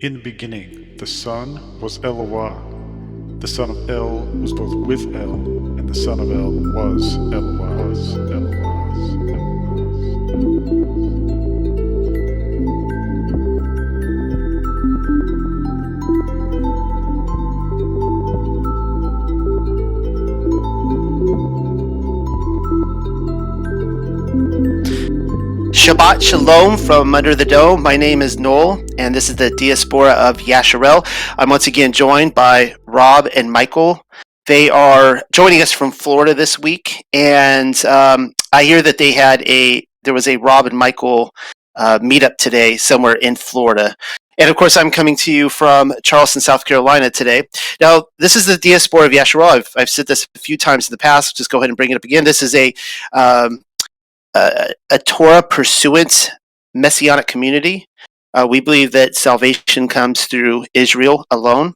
In the beginning, the Son was Eloah. The son of El was both with El, and the son of El was Eloah. Shabbat Shalom from under the dome. My name is Noel, and this is the Diaspora of Yashar'el. I'm once again joined by Rob and Michael. They are joining us from Florida this week, and I hear that there was a Rob and Michael meetup today somewhere in Florida. And of course, I'm coming to you from Charleston, South Carolina today. Now, this is the Diaspora of Yashar'el. I've said this a few times in the past. Just go ahead and bring it up again. This is a Torah pursuant messianic community. We believe that salvation comes through Israel alone,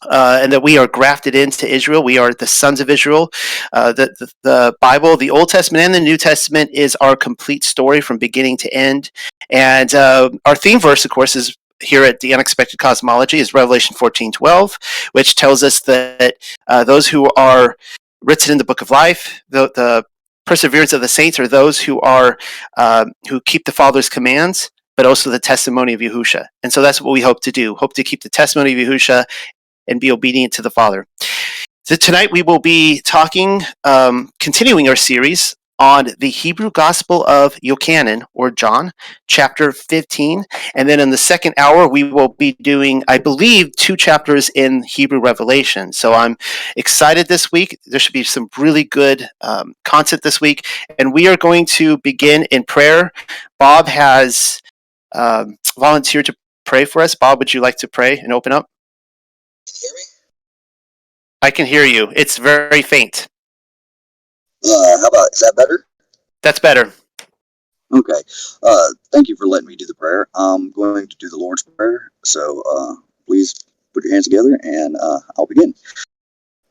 and that we are grafted into Israel. We are the sons of Israel. The Bible, the Old Testament and the New Testament, is our complete story from beginning to end. And our theme verse, of course, is here at the Unexpected Cosmology, is Revelation 14:12, which tells us that those who are written in the book of life, the perseverance of the saints, are those who keep the Father's commands, but also the testimony of Yahusha. And so that's what we hope to do. Hope to keep the testimony of Yahusha and be obedient to the Father. So tonight we will be talking, continuing our series on the Hebrew Gospel of Yochanan, or John, chapter 15. And then in the second hour, we will be doing, I believe, 2 chapters in Hebrew Revelation. So I'm excited this week. There should be some really good content this week. And we are going to begin in prayer. Bob has volunteered to pray for us. Bob, would you like to pray and open up? Can you hear me? I can hear you. It's very faint. How about, is that better? That's better. Okay. Thank you for letting me do the prayer. I'm going to do the Lord's Prayer, so please put your hands together and I'll begin.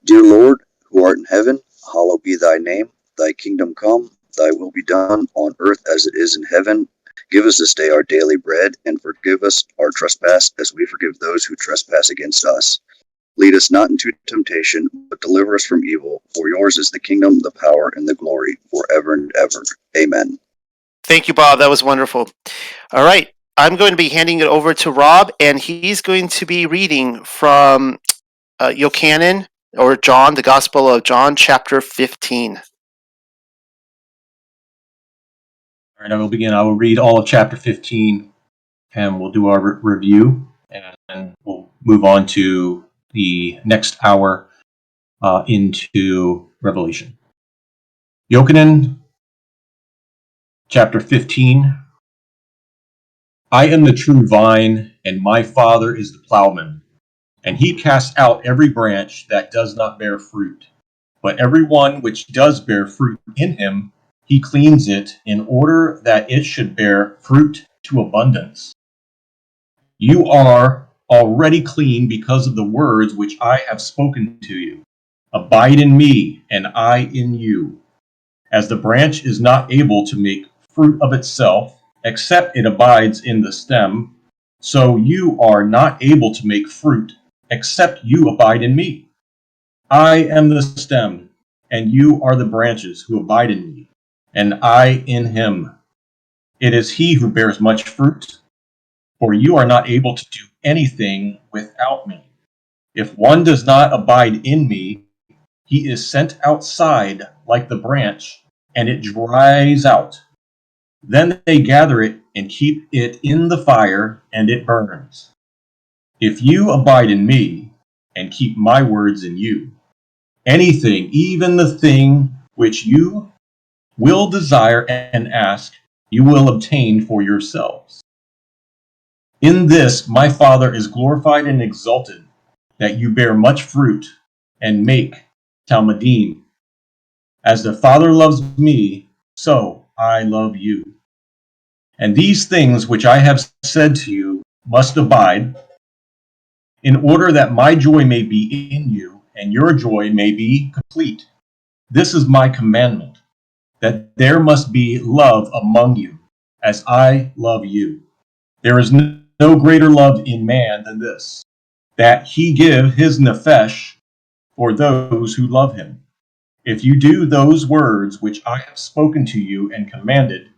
Dear Lord, who art in heaven, hallowed be thy name. Thy kingdom come, thy will be done on earth as it is in heaven. Give us this day our daily bread, and forgive us our trespass as we forgive those who trespass against us. Lead us not into temptation, but deliver us from evil. For yours is the kingdom, the power, and the glory, forever and ever. Amen. Thank you, Bob. That was wonderful. All right. I'm going to be handing it over to Rob, and he's going to be reading from Yochanan, or John, the Gospel of John, chapter 15. All right, I will begin. I will read all of chapter 15, and we'll do our review, and we'll move on to the next hour into Revelation. Yochanan, chapter 15. I am the true vine, and my Father is the plowman, and he casts out every branch that does not bear fruit. But every one which does bear fruit in him, he cleans it, in order that it should bear fruit to abundance. You are already clean because of the words which I have spoken to you. Abide in me, and I in you. As the branch is not able to make fruit of itself, except it abides in the stem, so you are not able to make fruit, except you abide in me. I am the stem, and you are the branches who abide in me, and I in him. It is he who bears much fruit, for you are not able to do anything without me. If one does not abide in me, he is sent outside like the branch, and it dries out. Then they gather it and keep it in the fire, and it burns. If you abide in me, and keep my words in you, anything, even the thing which you will desire and ask, you will obtain for yourselves. In this my Father is glorified and exalted, that you bear much fruit and make Talmudim. As the Father loves me, so I love you. And these things which I have said to you must abide, in order that my joy may be in you, and your joy may be complete. This is my commandment, that there must be love among you, as I love you. There is no greater love in man than this, that he give his nephesh for those who love him. If you do those words which I have spoken to you and commanded,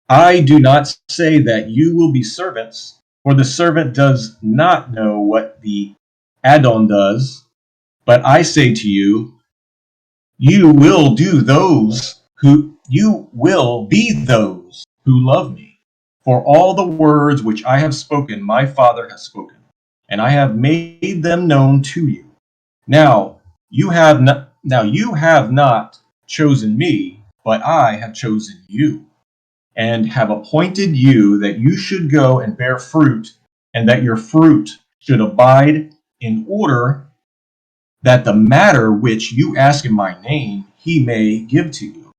I do not say that you will be servants, for the servant does not know what the Adon does, but I say to you, you will be those who love me. For all the words which I have spoken, my Father has spoken, and I have made them known to you. Now you have not chosen me, but I have chosen you, and have appointed you that you should go and bear fruit, and that your fruit should abide, in order that the matter which you ask in my name he may give to you.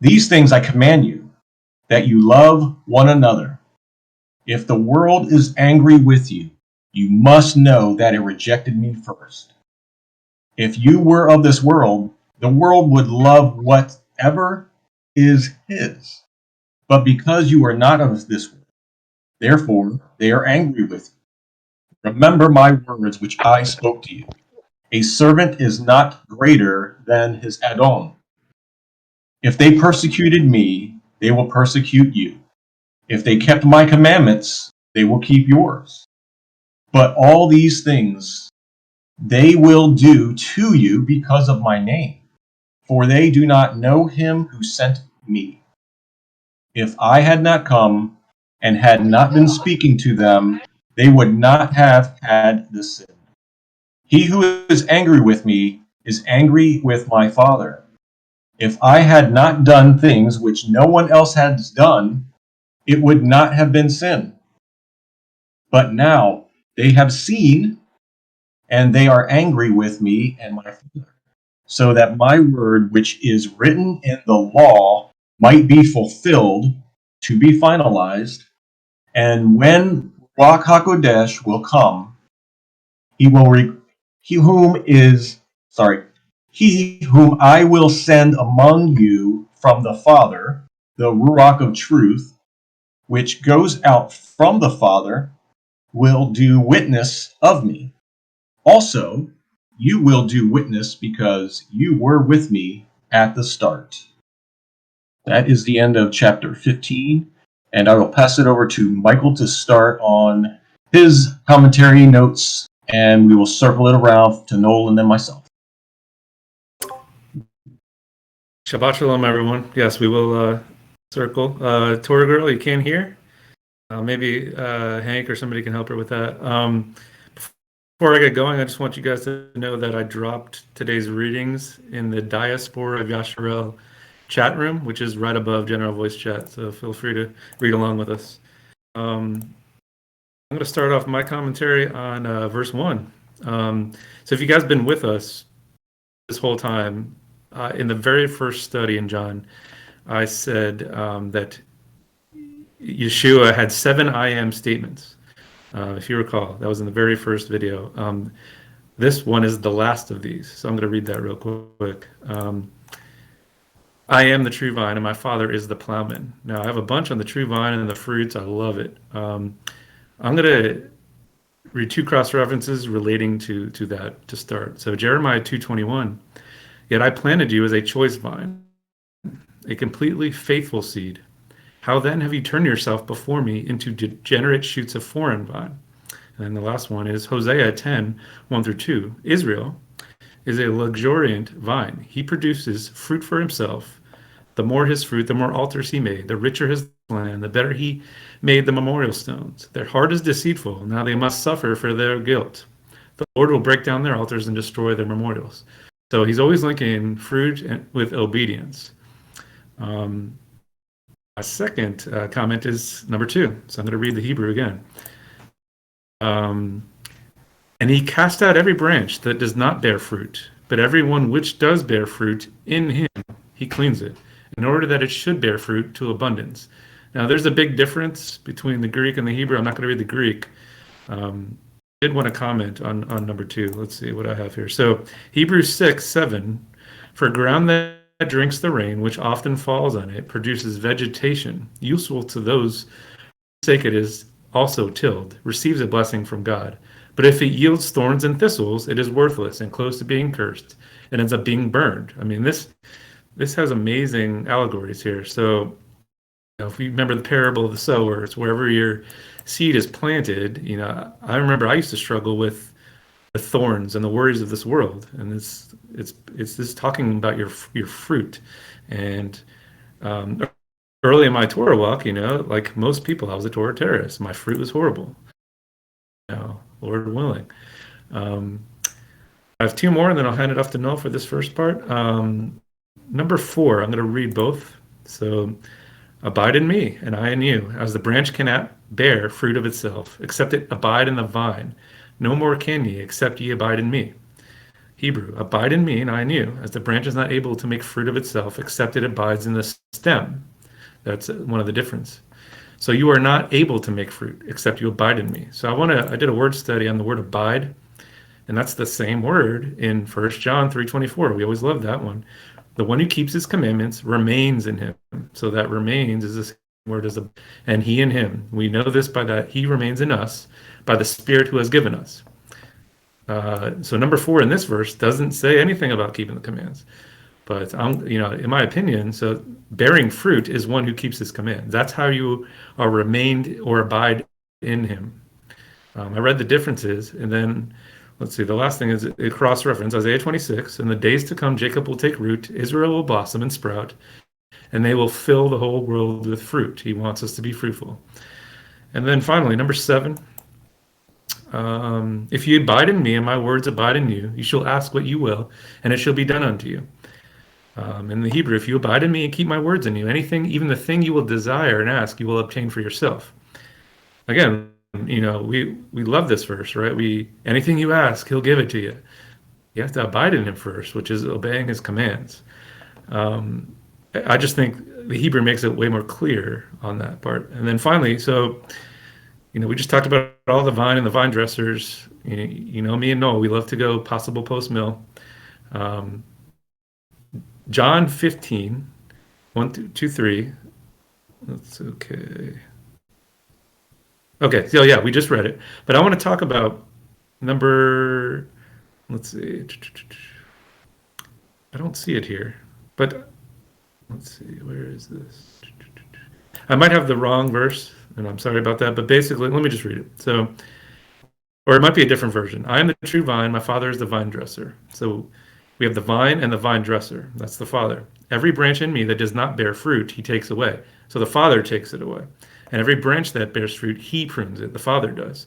These things I command you, that you love one another. If the world is angry with you, you must know that it rejected me first. If you were of this world, the world would love whatever is his. But because you are not of this world, therefore they are angry with you. Remember my words which I spoke to you. A servant is not greater than his Adon. If they persecuted me, they will persecute you. If they kept my commandments, they will keep yours. But all these things they will do to you because of my name, for they do not know him who sent me. If I had not come and had not been speaking to them, they would not have had the sin. He who is angry with me is angry with my Father. If I had not done things which no one else has done, it would not have been sin. But now they have seen, and they are angry with me and my Father, so that my word which is written in the law might be fulfilled, to be finalized. And when Ruach HaKodesh will come, he whom I will send among you from the Father, the Ruach of truth, which goes out from the Father, will do witness of me. Also, you will do witness because you were with me at the start. That is the end of chapter 15, and I will pass it over to Michael to start on his commentary notes, and we will circle it around to Noel and then myself. Shabbat shalom, everyone. Yes, we will circle. Torah girl, you can't hear? Maybe Hank or somebody can help her with that. Before I get going, I just want you guys to know that I dropped today's readings in the Diaspora of Yashar'el chat room, which is right above General Voice Chat. So feel free to read along with us. I'm going to start off my commentary on verse 1. So if you guys have been with us this whole time, in the very first study in John, I said that Yeshua had 7 I am statements. If you recall, that was in the very first video. This one is the last of these, so I'm going to read that real quick. I am the true vine, and my Father is the plowman. Now, I have a bunch on the true vine and the fruits. I love it. I'm going to read 2 cross references relating to that to start. So Jeremiah 2:21. Yet I planted you as a choice vine, a completely faithful seed. How then have you turned yourself before me into degenerate shoots of foreign vine? And then the last one is Hosea 10:1-2. Israel is a luxuriant vine. He produces fruit for himself. The more his fruit, the more altars he made. The richer his land, the better he made the memorial stones. Their heart is deceitful. Now they must suffer for their guilt. The Lord will break down their altars and destroy their memorials. So he's always linking fruit with obedience. My second comment is number 2. So I'm going to read the Hebrew again. And he cast out every branch that does not bear fruit, but every one which does bear fruit, in him he cleans it, in order that it should bear fruit to abundance. Now there's a big difference between the Greek and the Hebrew. I'm not going to read the Greek. I did want to comment on number 2. Let's see what I have here. So Hebrews 6:7, for ground that drinks the rain, which often falls on it, produces vegetation, useful to those whose sake it is also tilled, receives a blessing from God. But if it yields thorns and thistles, it is worthless and close to being cursed and ends up being burned. I mean, this has amazing allegories here. So, if you remember the parable of the sowers, wherever your seed is planted, I remember I used to struggle with the thorns and the worries of this world, and it's this talking about your fruit. And early in my Torah walk, like most people, I was a Torah terrorist. My fruit was horrible. Lord willing. I have two more, and then I'll hand it off to Noel for this first part. Number 4, I'm going to read both. So, abide in me, and I in you, as the branch cannot bear fruit of itself, except it abide in the vine. No more can ye, except ye abide in me. Hebrew, abide in me, and I in you, as the branch is not able to make fruit of itself, except it abides in the stem. That's one of the difference. So you are not able to make fruit, except you abide in me. So I did a word study on the word abide, and that's the same word in 1 John 3:24. We always love that one. The one who keeps his commandments remains in him. So that remains is the same word as and he in him. We know this by that he remains in us by the Spirit who has given us. So number 4 in this verse doesn't say anything about keeping the commands. But in my opinion, so bearing fruit is one who keeps his commands. That's how you are remained or abide in him. I read the differences, and then let's see. The last thing is a cross-reference, Isaiah 26. In the days to come, Jacob will take root, Israel will blossom and sprout, and they will fill the whole world with fruit. He wants us to be fruitful. And then finally, number 7. If you abide in me and my words abide in you, you shall ask what you will, and it shall be done unto you. In the Hebrew, if you abide in me and keep my words in you, anything, even the thing you will desire and ask, you will obtain for yourself. Again, we love this verse, right? Anything you ask, he'll give it to you. You have to abide in him first, which is obeying his commands. I just think the Hebrew makes it way more clear on that part. And then finally, so we just talked about all the vine and the vine dressers. Me and Noah, we love to go possible post-mill. John 15, 1, 2, 3. That's okay. Okay, so yeah, we just read it. But I want to talk about let's see. I don't see it here. But let's see, where is this? I might have the wrong verse, and I'm sorry about that. But basically, let me just read it. So, or it might be a different version. I am the true vine, my Father is the vine dresser. So we have the vine and the vine dresser. That's the Father. Every branch in me that does not bear fruit, he takes away. So the Father takes it away. And every branch that bears fruit, he prunes it. The Father does,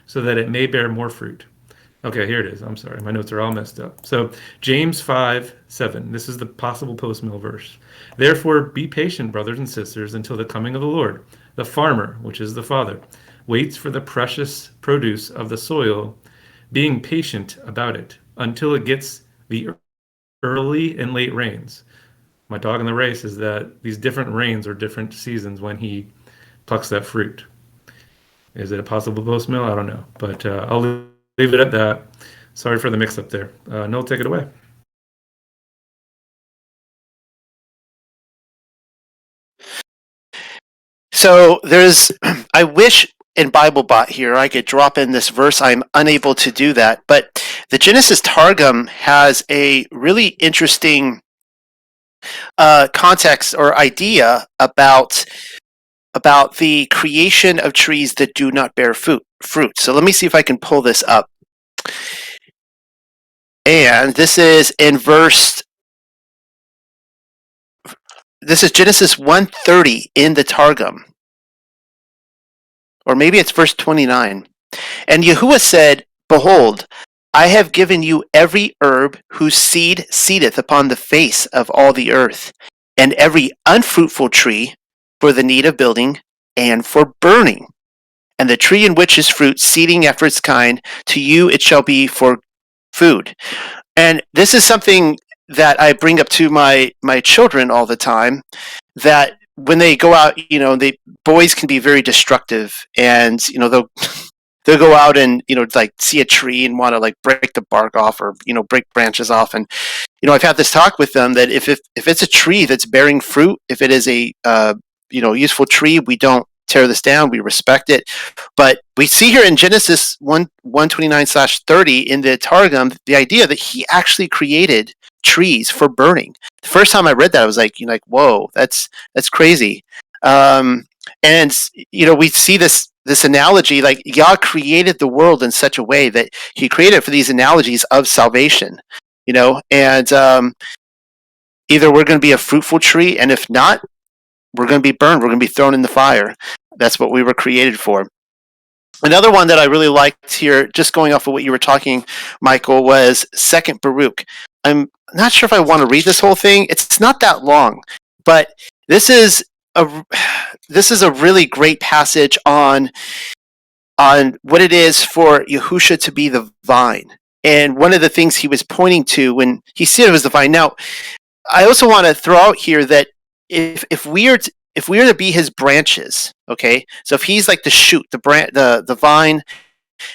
so that it may bear more fruit. Okay, here it is. I'm sorry. My notes are all messed up. So James 5:7. This is the possible post-mill verse. Therefore, be patient, brothers and sisters, until the coming of the Lord. The farmer, which is the Father, waits for the precious produce of the soil, being patient about it, until it gets the early and late rains. My dog in the race is that these different rains are different seasons when he plucks that fruit. Is it a possible post-mill? I don't know. But I'll leave it at that. Sorry for the mix-up there. Noel, take it away. So I wish in BibleBot here I could drop in this verse. I'm unable to do that. But the Genesis Targum has a really interesting context or idea about the creation of trees that do not bear fruit. So let me see if I can pull this up. And this is in this is Genesis 1:30 in the Targum. Or maybe it's verse 29. And Yahuwah said, Behold, I have given you every herb whose seed seedeth upon the face of all the earth, and every unfruitful tree for the need of building and for burning. And the tree in which is fruit seeding after its kind, to you it shall be for food. And this is something that I bring up to my children all the time, that when they go out, boys can be very destructive, and they'll go out and like see a tree and want to like break the bark off, or break branches off. And I've had this talk with them that if it's a tree that's bearing fruit, if it is a useful tree, we don't tear this down. We respect it. But we see here in Genesis 129/30 in the Targum, the idea that he actually created trees for burning. The first time I read that, I was like, whoa, that's crazy. And we see this analogy, like Yah created the world in such a way that he created it for these analogies of salvation, and either we're going to be a fruitful tree, and if not, we're going to be burned. We're going to be thrown in the fire. That's what we were created for. Another one that I really liked here, just going off of what you were talking, Michael, was 2nd Baruch. I'm not sure if I want to read this whole thing. It's not that long, but this is a really great passage on what it is for Yahusha to be the vine. And one of the things he was pointing to when he said it was the vine. Now, I also want to throw out here that if we are to be his branches, okay, so if he's like the shoot, the vine,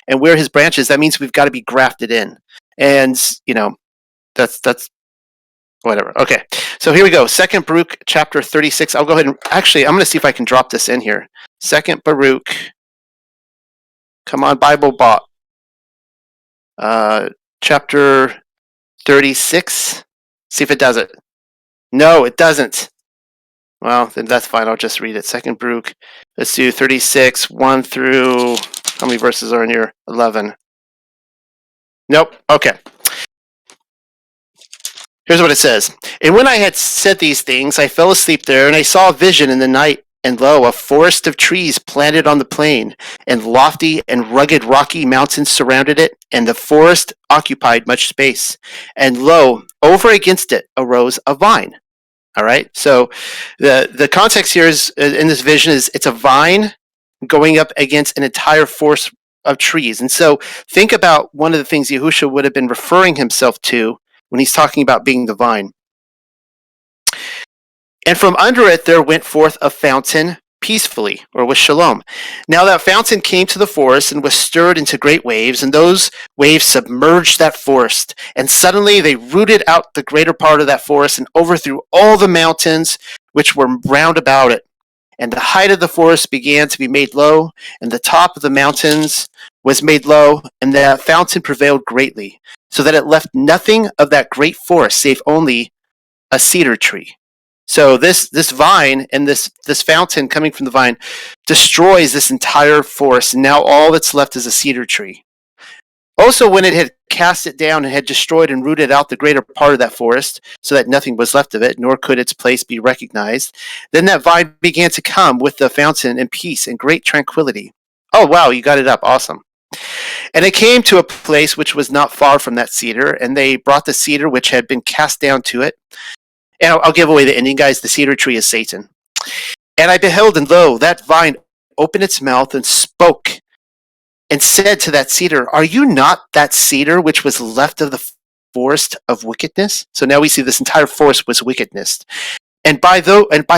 and we're his branches, that means we've got to be grafted in, and that's whatever. Okay, so here we go. 2nd Baruch, chapter 36. I'll go ahead and actually I'm going to see if I can drop this in here. 2nd Baruch. Come on, Bible bot. Chapter 36. See if it does it. No, it doesn't. Well, then that's fine. I'll just read it. 2nd Baruch. Let's do 36, 1 through, how many verses are in here? 11. Nope. Okay. Here's what it says. And when I had said these things, I fell asleep there, and I saw a vision in the night. And lo, a forest of trees planted on the plain, and lofty and rugged rocky mountains surrounded it, and the forest occupied much space. And lo, over against it arose a vine. All right. So the context here is in this vision is it's a vine going up against an entire forest of trees. And so think about one of the things Yahusha would have been referring himself to when he's talking about being the vine. And from under it there went forth a fountain peacefully, or with shalom. Now that fountain came to the forest and was stirred into great waves, and those waves submerged that forest. And suddenly they rooted out the greater part of that forest and overthrew all the mountains which were round about it. And the height of the forest began to be made low, and the top of the mountains was made low, and that fountain prevailed greatly, so that it left nothing of that great forest save only a cedar tree. So this vine and this fountain coming from the vine destroys this entire forest, and now all that's left is a cedar tree. Also, when it had cast it down and had destroyed and rooted out the greater part of that forest, so that nothing was left of it, nor could its place be recognized, then that vine began to come with the fountain in peace and great tranquility. Oh, wow, you got it up. Awesome. And it came to a place which was not far from that cedar, and they brought the cedar which had been cast down to it. And I'll give away the ending, guys. The cedar tree is Satan. And I beheld, and lo, that vine opened its mouth and spoke and said to that cedar, are you not that cedar which was left of the forest of wickedness? So now we see this entire forest was wickedness. And by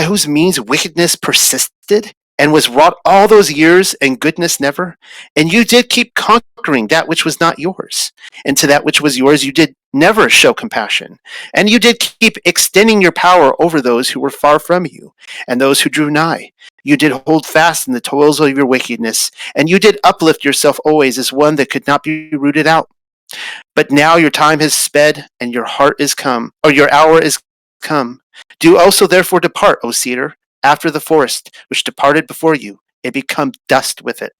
whose means wickedness persisted and was wrought all those years and goodness never. And you did keep conquering that which was not yours. And to that which was yours you did never show compassion. And you did keep extending your power over those who were far from you and those who drew nigh. You did hold fast in the toils of your wickedness, and you did uplift yourself always as one that could not be rooted out. But now your time has sped, and your heart is come, or your hour is come. Do also therefore depart, O cedar, after the forest, which departed before you, and become dust with it.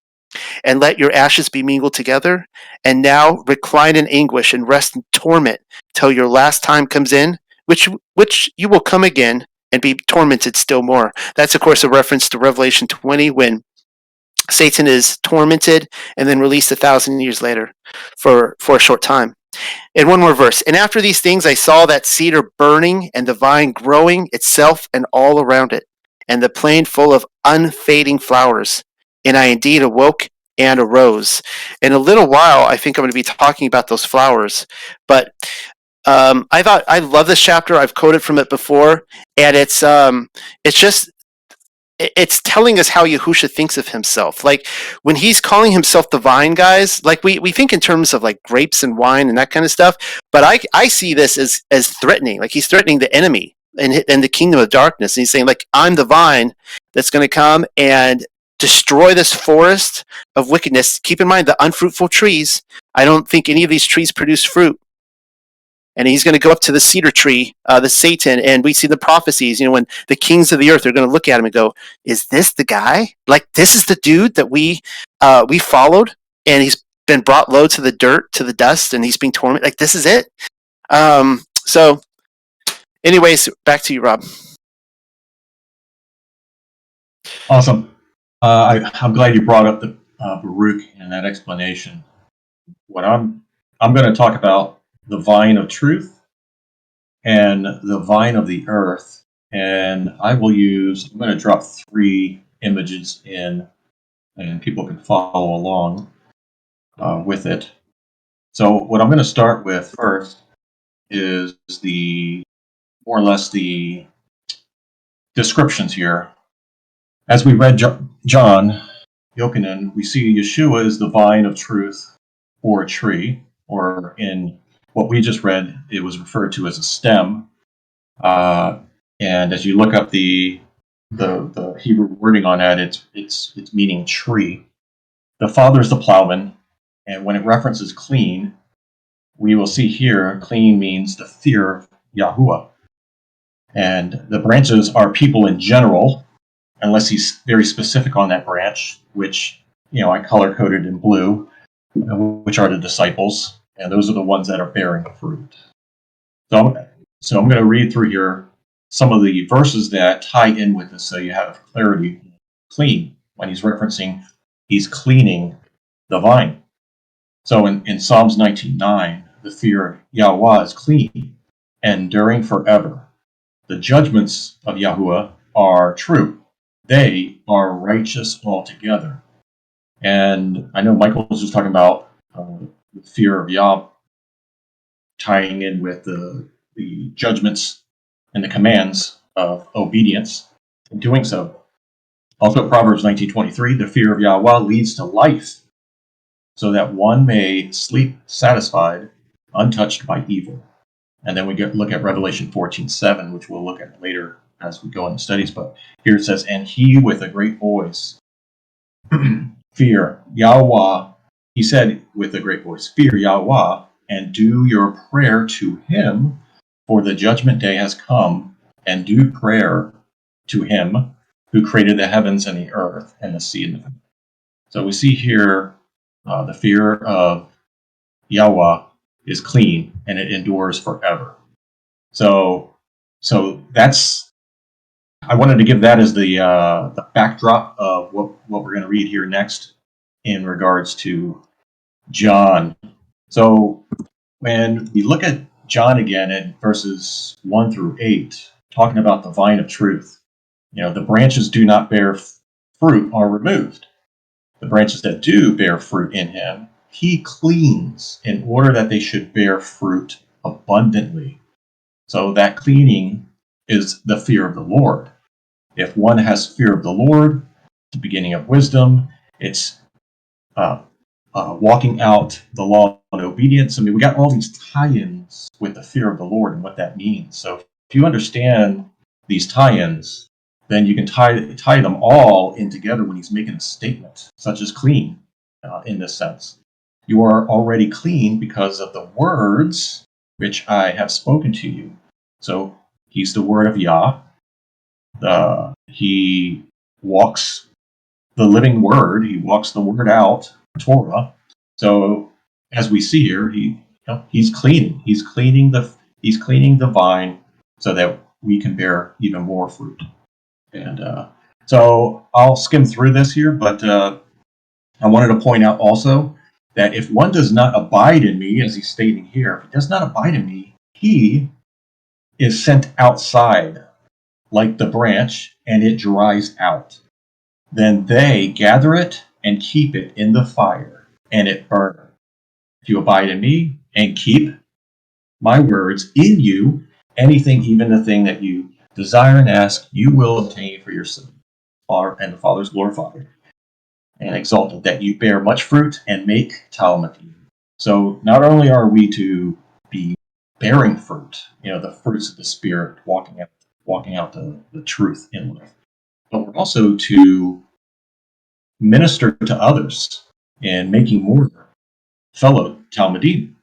And let your ashes be mingled together, and now recline in anguish and rest in torment till your last time comes in, which you will come again and be tormented still more. That's, of course, a reference to Revelation 20 when Satan is tormented and then released 1,000 years later for a short time. And one more verse. And after these things I saw that cedar burning and the vine growing itself and all around it, and the plain full of unfading flowers. And I indeed awoke and arose. In a little while, I think I'm going to be talking about those flowers. But I love this chapter. I've quoted from it before, and it's telling us how Yahusha thinks of himself. Like when he's calling himself the vine, guys, like we think in terms of like grapes and wine and that kind of stuff. But I see this as threatening. Like he's threatening the enemy and the kingdom of darkness. And he's saying like, I'm the vine that's going to come and destroy this forest of wickedness. Keep in mind the unfruitful trees. I don't think any of these trees produce fruit. And he's going to go up to the cedar tree, the Satan, and we see the prophecies, when the kings of the earth are going to look at him and go, is this the guy? Like, this is the dude that we followed, and he's been brought low to the dirt, to the dust, and he's being tormented. Like, this is it? So, anyways, back to you, Rob. Awesome. I'm glad you brought up the Baruch and that explanation. What I'm going to talk about the vine of truth and the vine of the earth, and I'm going to drop 3 images in, and people can follow along with it. So what I'm going to start with first is more or less the descriptions here. As we read John Yochanan, we see Yeshua is the vine of truth, or a tree, or in what we just read, it was referred to as a stem. And as you look up the Hebrew wording on that, it's meaning tree. The Father is the plowman, and when it references clean, we will see here clean means the fear of Yahuwah. And the branches are people in general, unless he's very specific on that branch, which I color coded in blue, which are the disciples, and those are the ones that are bearing fruit. So I'm going to read through here some of the verses that tie in with this, so you have clarity. Clean, when he's referencing, he's cleaning the vine. So in Psalms 19:9, the fear of Yahweh is clean, enduring forever. The judgments of Yahuwah are true. They are righteous altogether. And I know Michael was just talking about the fear of Yah tying in with the judgments and the commands of obedience in doing so. Also, Proverbs 19:23, the fear of Yahweh leads to life, so that one may sleep satisfied, untouched by evil. And then we look at Revelation 14:7, which we'll look at later as we go into studies. But here it says, and he with a great voice, fear Yahweh, he said with a great voice, fear Yahweh, and do your prayer to him, for the judgment day has come, and do prayer to him who created the heavens and the earth and the sea and the land. So we see here the fear of Yahweh is clean and it endures forever. So that's, I wanted to give that as the backdrop of what we're going to read here next in regards to John. So when we look at John again in verses 1-8, talking about the vine of truth, the branches do not bear fruit are removed. The branches that do bear fruit in him, he cleans in order that they should bear fruit abundantly. So that cleaning is the fear of the Lord. If one has fear of the Lord, the beginning of wisdom, it's walking out the law and obedience. I mean, we got all these tie-ins with the fear of the Lord and what that means. So if you understand these tie-ins, then you can tie them all in together when he's making a statement, such as clean, in this sense. You are already clean because of the words which I have spoken to you. So he's the word of Yah. He walks the living word. He walks the word out, Torah. So as we see here, he's cleaning. He's cleaning the vine so that we can bear even more fruit. And so I'll skim through this here, but I wanted to point out also that if one does not abide in me, as he's stating here, if he does not abide in me, he is sent outside like the branch, and it dries out. Then they gather it and keep it in the fire, and it burns. If you abide in me and keep my words in you, anything, even the thing that you desire and ask, you will obtain for yourself. And the Father is glorified and exalted, that you bear much fruit and make Talmud. So not only are we to be bearing fruit, the fruits of the Spirit, walking out the truth in life, but we're also to minister to others and making more fellow Talmudim.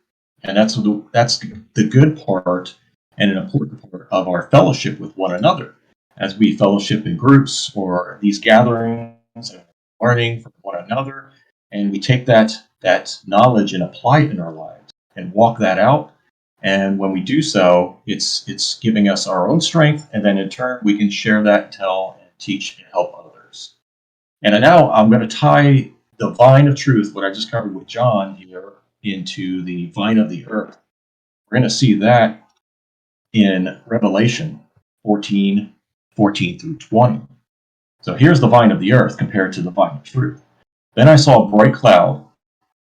And that's the good part and an important part of our fellowship with one another. As we fellowship in groups or these gatherings and learning from one another, and we take that knowledge and apply it in our lives and walk that out. And when we do so, it's giving us our own strength, and then in turn we can share that, tell, and teach and help others. And now I'm going to tie the vine of truth, what I just covered with John here, into the vine of the earth. We're going to see that in Revelation 14 through 20. So here's the vine of the earth compared to the vine of truth. Then I saw a bright cloud,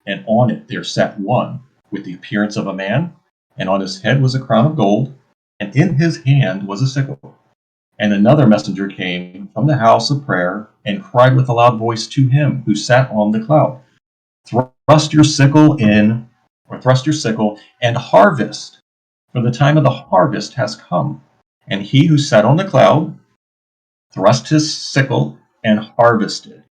and on it there sat one with the appearance of a man, and on his head was a crown of gold, and in his hand was a sickle. And another messenger came from the house of prayer and cried with a loud voice to him who sat on the cloud, thrust your sickle and harvest, for the time of the harvest has come. And he who sat on the cloud thrust his sickle and harvested.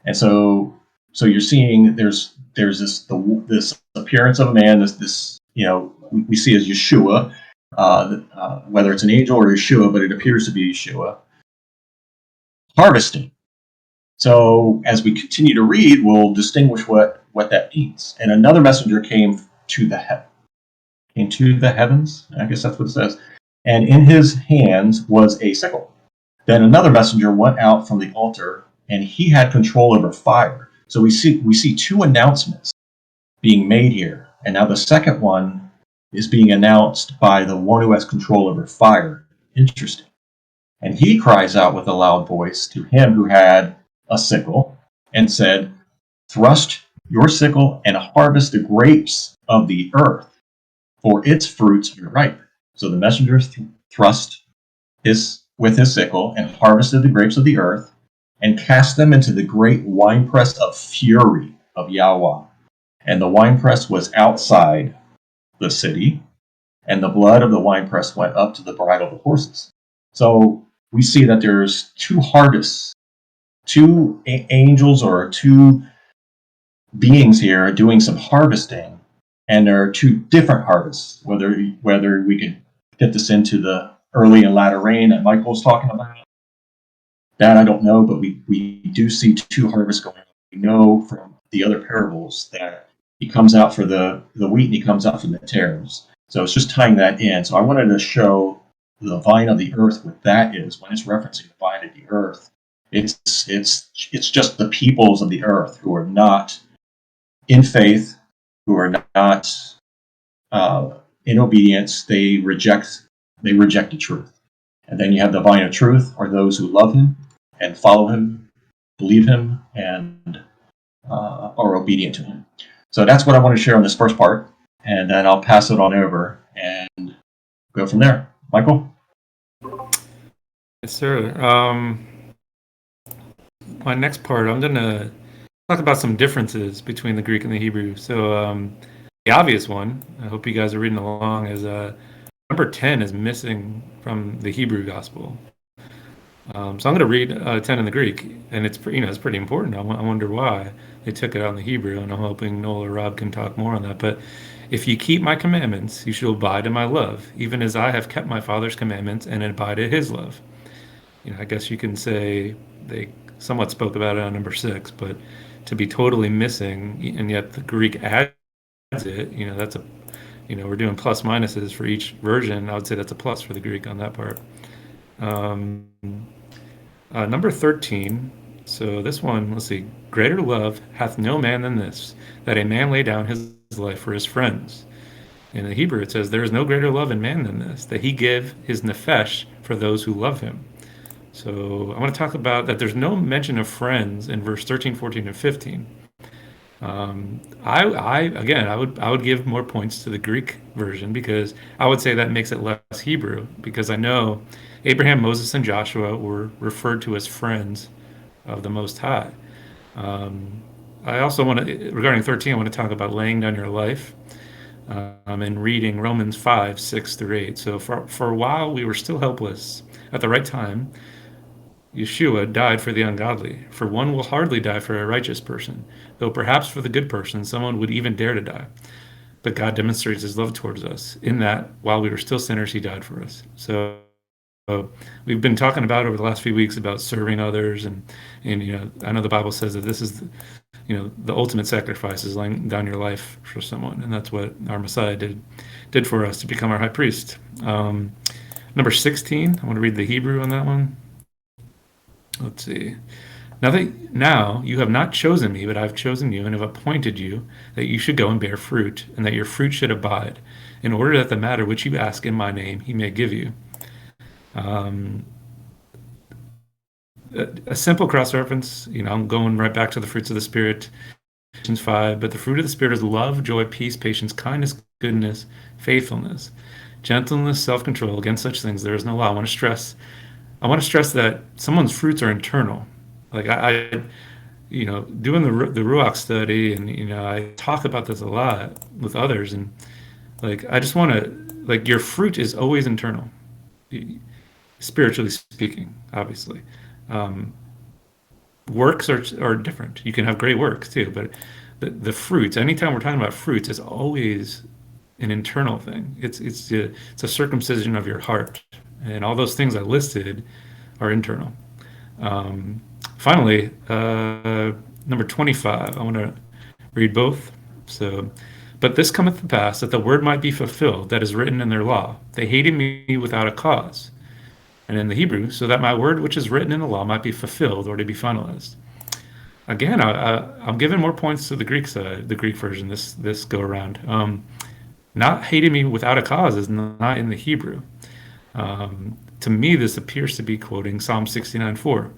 And so you're seeing there's this appearance of a man, this we see as Yeshua, whether it's an angel or Yeshua, but it appears to be Yeshua, harvesting. So as we continue to read, we'll distinguish what that means. And another messenger came to the heavens. I guess that's what it says. And in his hands was a sickle. Then another messenger went out from the altar, and he had control over fire. So we see two announcements being made here. And now the second one is being announced by the one who has control over fire. Interesting. And he cries out with a loud voice to him who had a sickle and said, thrust your sickle and harvest the grapes of the earth, for its fruits are ripe. So the messenger thrust with his sickle and harvested the grapes of the earth and cast them into the great winepress of fury of Yahweh. And the winepress was outside the city, and the blood of the winepress went up to the bridle of the horses. So we see that there's two harvests, two angels or two beings here doing some harvesting, and there are two different harvests. Whether we can get this into the early and latter rain that Michael's talking about, that I don't know, but we do see two harvests going on. We know from the other parables that he comes out for the wheat and he comes out for the tares. So it's just tying that in. So I wanted to show the vine of the earth what that is when it's referencing the vine of the earth. It's just the peoples of the earth who are not in faith, who are not in obedience. They reject the truth. And then you have the vine of truth, are those who love him and follow him, believe him, and are obedient to him. So that's what I want to share on this first part, and then I'll pass it on over and go from there. Michael? Yes, sir. My next part, I'm going to talk about some differences between the Greek and the Hebrew. So the obvious one, I hope you guys are reading along, is number 10 is missing from the Hebrew gospel. So I'm going to read 10 in the Greek, and it's pretty important. I wonder why they took it out in the Hebrew, and I'm hoping Noel or Rob can talk more on that. But if you keep my commandments, you shall abide in my love, even as I have kept my Father's commandments and abide in his love. I guess you can say they somewhat spoke about it on number 6, but to be totally missing, and yet the Greek adds it, that's a, we're doing plus minuses for each version. I would say that's a plus for the Greek on that part. Number 13, so this one, let's see. Greater love hath no man than this, that a man lay down his life for his friends. In the Hebrew, it says, there is no greater love in man than this, that he give his nefesh for those who love him. So I want to talk about that there's no mention of friends in verse 13, 14, and 15. I would give more points to the Greek version, because I would say that makes it less Hebrew, because I know Abraham, Moses, and Joshua were referred to as friends of the Most High. I also want to, regarding 13, I want to talk about laying down your life and reading Romans 5, 6 through 8. So for a while we were still helpless. At the right time, Yeshua died for the ungodly, for one will hardly die for a righteous person, though perhaps for the good person someone would even dare to die. But God demonstrates his love towards us in that while we were still sinners, he died for us. So we've been talking about over the last few weeks about serving others, and I know the Bible says that this is the ultimate sacrifice is laying down your life for someone, and that's what our Messiah did for us to become our high priest. Number 16, I want to read the Hebrew on that one. Let's see. Now you have not chosen me, but I have chosen you and have appointed you that you should go and bear fruit, and that your fruit should abide, in order that the matter which you ask in my name he may give you. A simple cross reference, I'm going right back to the fruits of the Spirit, Ephesians 5. But the fruit of the Spirit is love, joy, peace, patience, kindness, goodness, faithfulness, gentleness, self-control. Against such things there is no law. I want to stress that someone's fruits are internal. Like I doing the Ruach study, and I talk about this a lot with others, and like I just want to your fruit is always internal, spiritually speaking. Obviously, works are different. You can have great works too, but the fruits. Anytime we're talking about fruits, is always an internal thing. It's a circumcision of your heart, and all those things I listed are internal. Finally, number 25, I want to read both. So, but this cometh to pass, that the word might be fulfilled that is written in their law. They hated me without a cause. And in the Hebrew, so that my word which is written in the law might be fulfilled, or to be finalized. Again, I'm giving more points to the Greek side, the Greek version, this go around. Not hating me without a cause is not in the Hebrew. To me, this appears to be quoting Psalm 69:4.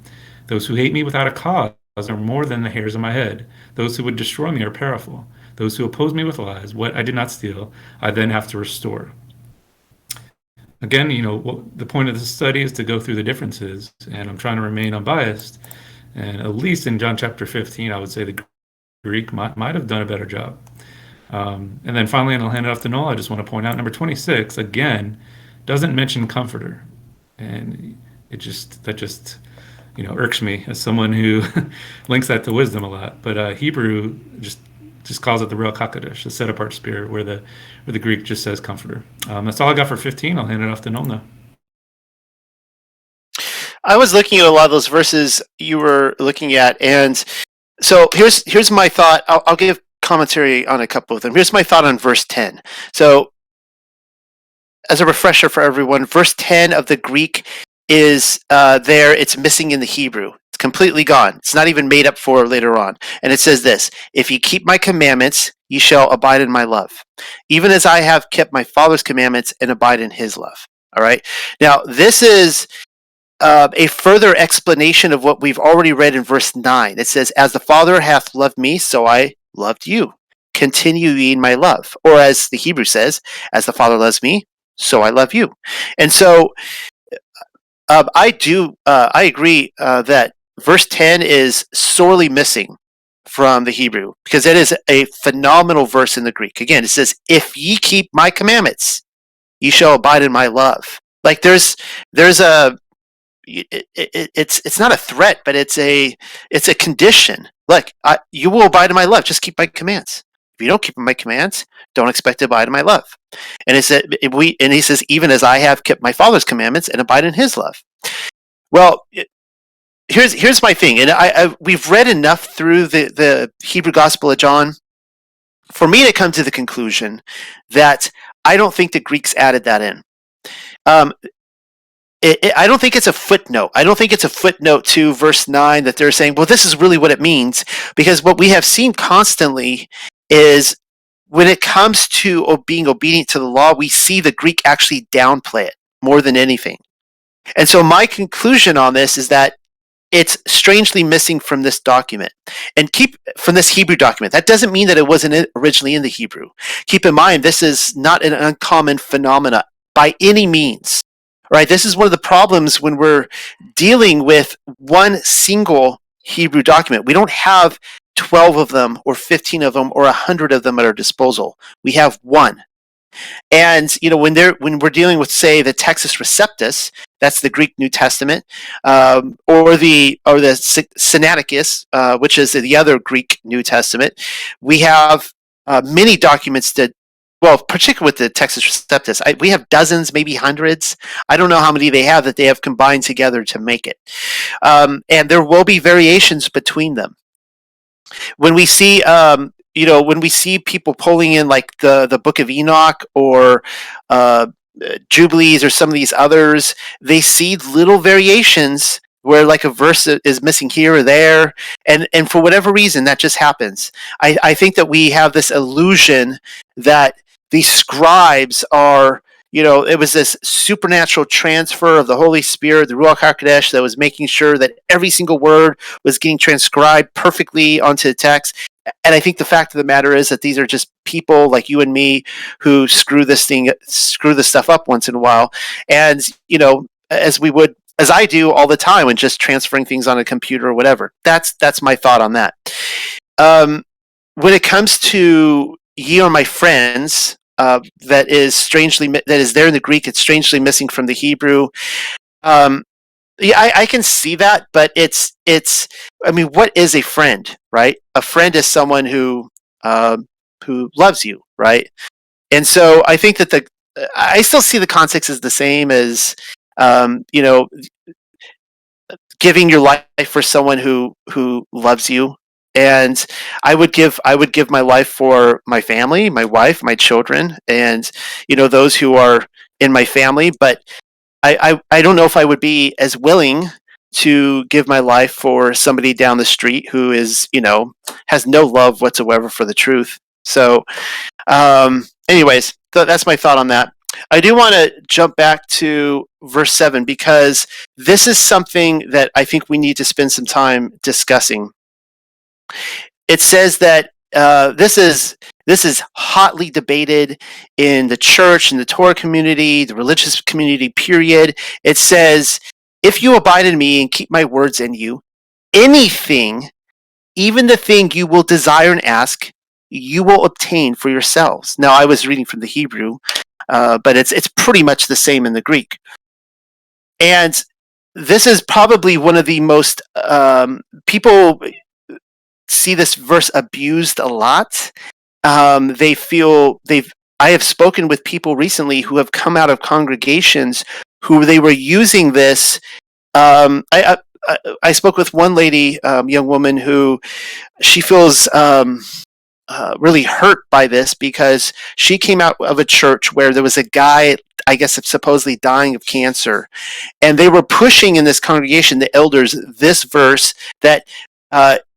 Those who hate me without a cause are more than the hairs of my head. Those who would destroy me are powerful. Those who oppose me with lies, what I did not steal, I then have to restore. Again, the point of this study is to go through the differences, and I'm trying to remain unbiased. And at least in John chapter 15, I would say the Greek might have done a better job. And then finally, and I'll hand it off to Noel, I just want to point out number 26, again, doesn't mention comforter. And that just irks me as someone who links that to wisdom a lot. But Hebrew just calls it the Ruach HaKodesh, the set apart spirit, where the Greek just says comforter. That's all I got for 15. I'll hand it off to Noel now. I was looking at a lot of those verses you were looking at, and so here's my thought. I'll give commentary on a couple of them. Here's my thought on verse 10. So, as a refresher for everyone, verse 10 of the Greek is there. It's missing in the Hebrew. It's completely gone. It's not even made up for later on. And it says this: if you keep my commandments, you shall abide in my love, even as I have kept my Father's commandments and abide in his love. All right. Now, this is a further explanation of what we've already read in verse 9. It says, as the Father hath loved me, so I loved you. Continue ye in my love. Or as the Hebrew says, as the Father loves me, so I love you. And so I agree that verse 10 is sorely missing from the Hebrew, because it is a phenomenal verse in the Greek. Again, it says, if ye keep my commandments, ye shall abide in my love. Like there's a, it's not a threat, but it's a condition. Look, you will abide in my love. Just keep my commands. If you don't keep my commands, don't expect to abide in my love. And he says, even as I have kept my Father's commandments and abide in his love. Well, here's my thing, and we've read enough through the Hebrew Gospel of John for me to come to the conclusion that I don't think the Greeks added that in. I don't think it's a footnote. I don't think it's a footnote to verse 9 that they're saying, well, this is really what it means, because what we have seen constantly is when it comes to being obedient to the law, we see the Greek actually downplay it more than anything. And so my conclusion on this is that it's strangely missing from this document, and from this Hebrew document. That doesn't mean that it wasn't originally in the Hebrew. Keep in mind, this is not an uncommon phenomena by any means. Right? This is one of the problems when we're dealing with one single Hebrew document. We don't have 12 of them or 15 of them or 100 of them at our disposal. We have one. And when we're dealing with, say, the Textus Receptus, that's the Greek New Testament, or the Sinaiticus, which is the other Greek New Testament, we have many documents that, well, particularly with the Textus Receptus, we have dozens, maybe hundreds. I don't know how many they have that they have combined together to make it, and there will be variations between them. When we see when we see people pulling in like the Book of Enoch or Jubilees or some of these others, they see little variations where like a verse is missing here or there, and for whatever reason that just happens. I think that we have this illusion that these scribes are, it was this supernatural transfer of the Holy Spirit, the Ruach HaKodesh, that was making sure that every single word was getting transcribed perfectly onto the text. And I think the fact of the matter is that these are just people like you and me who screw this stuff up once in a while. And, as I do all the time when just transferring things on a computer or whatever. That's my thought on that. When it comes to "Ye are my friends," that is there in the Greek, it's strangely missing from the Hebrew. Yeah, I can see that, but it's. I mean, what is a friend, right? A friend is someone who loves you, right? And so I think that I still see the context as the same as, giving your life for someone who loves you. And I would give my life for my family, my wife, my children, and those who are in my family. But I don't know if I would be as willing to give my life for somebody down the street who is, has no love whatsoever for the truth. So, anyways, that's my thought on that. I do want to jump back to verse 7 because this is something that I think we need to spend some time discussing. It says that this is hotly debated in the church, in the Torah community, the religious community, period. It says, "If you abide in me and keep my words in you, anything, even the thing you will desire and ask, you will obtain for yourselves." Now, I was reading from the Hebrew, but it's pretty much the same in the Greek. And this is probably one of the most people see this verse abused a lot. I have spoken with people recently who have come out of congregations who they were using this. I spoke with one lady, young woman, who she feels really hurt by this because she came out of a church where there was a guy, I guess, supposedly dying of cancer, and they were pushing in this congregation, the elders, this verse that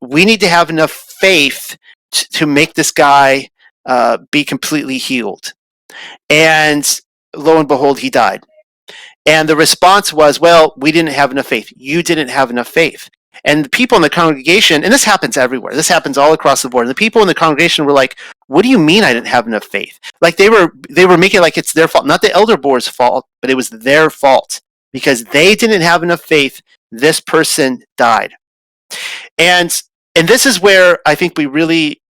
we need to have enough faith to make this guy be completely healed. And lo and behold, he died. And the response was, well, we didn't have enough faith. You didn't have enough faith. And the people in the congregation, and this happens everywhere, this happens all across the board, and the people in the congregation were like, what do you mean I didn't have enough faith? Like they were making it like it's their fault, not the elder board's fault, but it was their fault because they didn't have enough faith. This person died. And this is where I think we really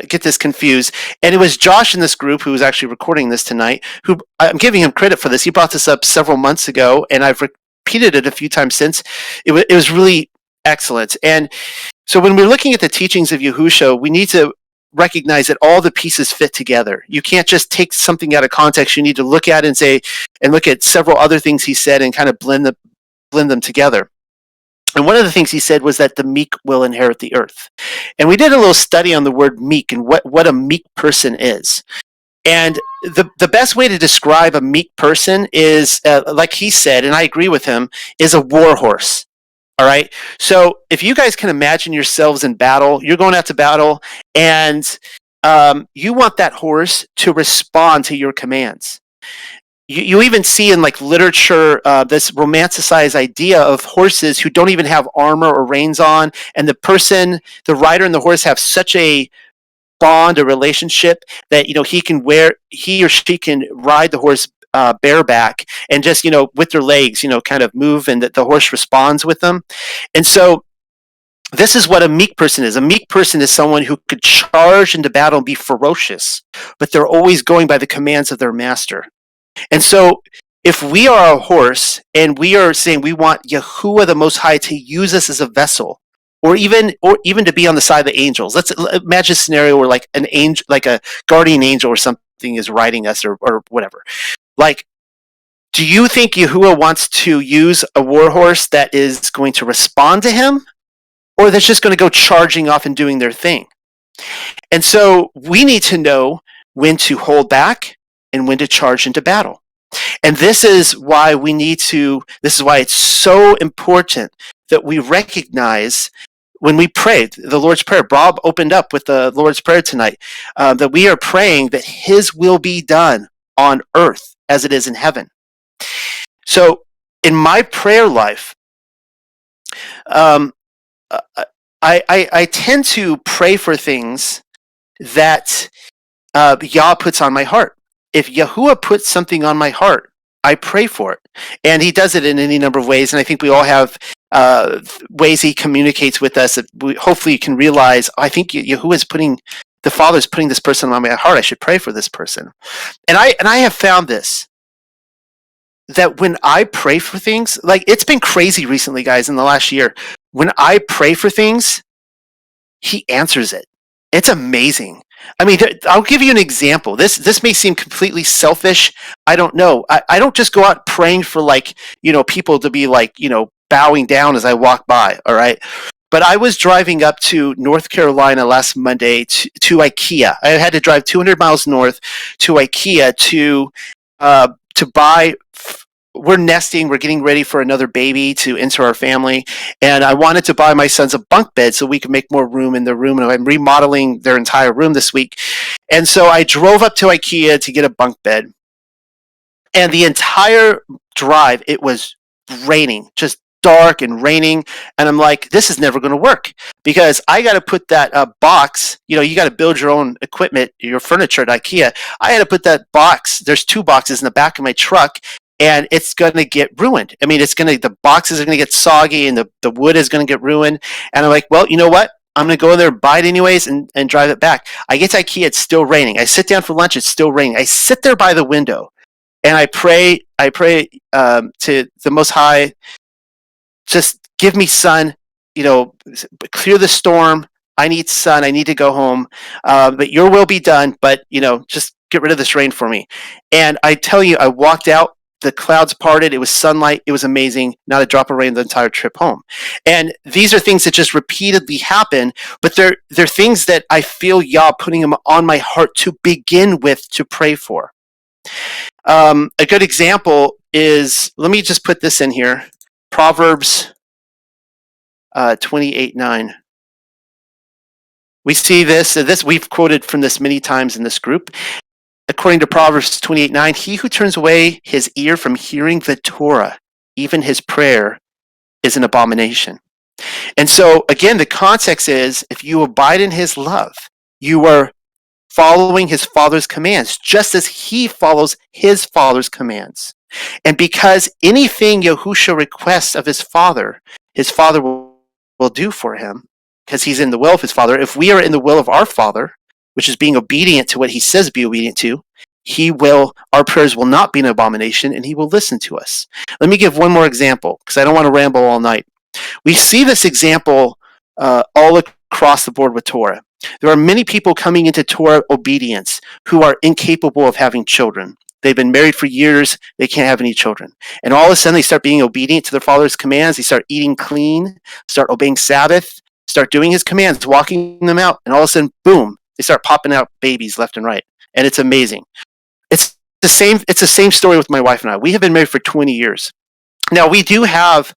get this confused. And it was Josh in this group who was actually recording this tonight, who I'm giving him credit for this. He brought this up several months ago, and I've repeated it a few times since. It was really excellent. And so when we're looking at the teachings of Yahushua, we need to recognize that all the pieces fit together. You can't just take something out of context. You need to look at it and look at several other things he said and kind of blend them together. And one of the things he said was that the meek will inherit the earth. And we did a little study on the word meek and what a meek person is. And the best way to describe a meek person is, like he said, and I agree with him, is a war horse. All right. So if you guys can imagine yourselves in battle, you're going out to battle, and you want that horse to respond to your commands. You even see in like literature this romanticized idea of horses who don't even have armor or reins on, and the rider and the horse have such a bond, a relationship that he or she can ride the horse bareback and just with their legs kind of move, and that the horse responds with them. And so This is what a meek person is. A meek person is someone who could charge into battle and be ferocious, but they're always going by the commands of their master. And so if we are a horse and we are saying we want Yahuwah the Most High to use us as a vessel, or even to be on the side of the angels. Let's imagine a scenario where like an angel, like a guardian angel or something is riding us or whatever. Like, do you think Yahuwah wants to use a war horse that is going to respond to him, or that's just going to go charging off and doing their thing? And so we need to know when to hold back and when to charge into battle. And this is why it's so important that we recognize when we pray the Lord's Prayer. Bob opened up with the Lord's Prayer tonight, that we are praying that His will be done on earth as it is in heaven. So in my prayer life, I tend to pray for things that Yah puts on my heart. If Yahuwah puts something on my heart, I pray for it. And He does it in any number of ways. And I think we all have ways He communicates with us that hopefully you can realize, I think the Father is putting this person on my heart. I should pray for this person. And I have found this, that when I pray for things, like it's been crazy recently, guys, in the last year. When I pray for things, He answers it. It's amazing. I mean, I'll give you an example. This may seem completely selfish. I don't know. I don't just go out praying for people to be bowing down as I walk by. All right. But I was driving up to North Carolina last Monday to IKEA. I had to drive 200 miles north to IKEA to buy. We're nesting. We're getting ready for another baby to enter our family. And I wanted to buy my sons a bunk bed so we could make more room in their room. And I'm remodeling their entire room this week. And so I drove up to IKEA to get a bunk bed. And the entire drive, it was raining, just dark and raining. And I'm like, this is never going to work, because I got to put that box, you got to build your own equipment, your furniture at IKEA. I had to put that box. There's 2 boxes in the back of my truck. And it's going to get ruined. I mean, the boxes are going to get soggy and the wood is going to get ruined. And I'm like, well, you know what? I'm going to go there and buy it anyways and drive it back. I get to IKEA, it's still raining. I sit down for lunch, it's still raining. I sit there by the window and I pray to the Most High, just give me sun, clear the storm. I need sun. I need to go home. But your will be done. But, just get rid of this rain for me. And I tell you, I walked out. The clouds parted. It was sunlight. It was amazing. Not a drop of rain the entire trip home. And these are things that just repeatedly happen, but they're things that I feel Yah putting them on my heart to begin with to pray for. A good example is, let me just put this in here, Proverbs 28:9. We see this we've quoted from this many times in this group. According to Proverbs 28:9, he who turns away his ear from hearing the Torah, even his prayer, is an abomination. And so, again, the context is, if you abide in his love, you are following his Father's commands, just as he follows his Father's commands. And because anything Yahushua requests of his Father will do for him, because he's in the will of his Father. If we are in the will of our Father, which is being obedient to what he says be obedient to, our prayers will not be an abomination, and he will listen to us. Let me give one more example, because I don't want to ramble all night. We see this example all across the board with Torah. There are many people coming into Torah obedience who are incapable of having children. They've been married for years, they can't have any children. And all of a sudden they start being obedient to their Father's commands, they start eating clean, start obeying Sabbath, start doing his commands, walking them out, and all of a sudden, boom, they start popping out babies left and right. And it's amazing. It's the same story with my wife and I. We have been married for 20 years. Now, we do have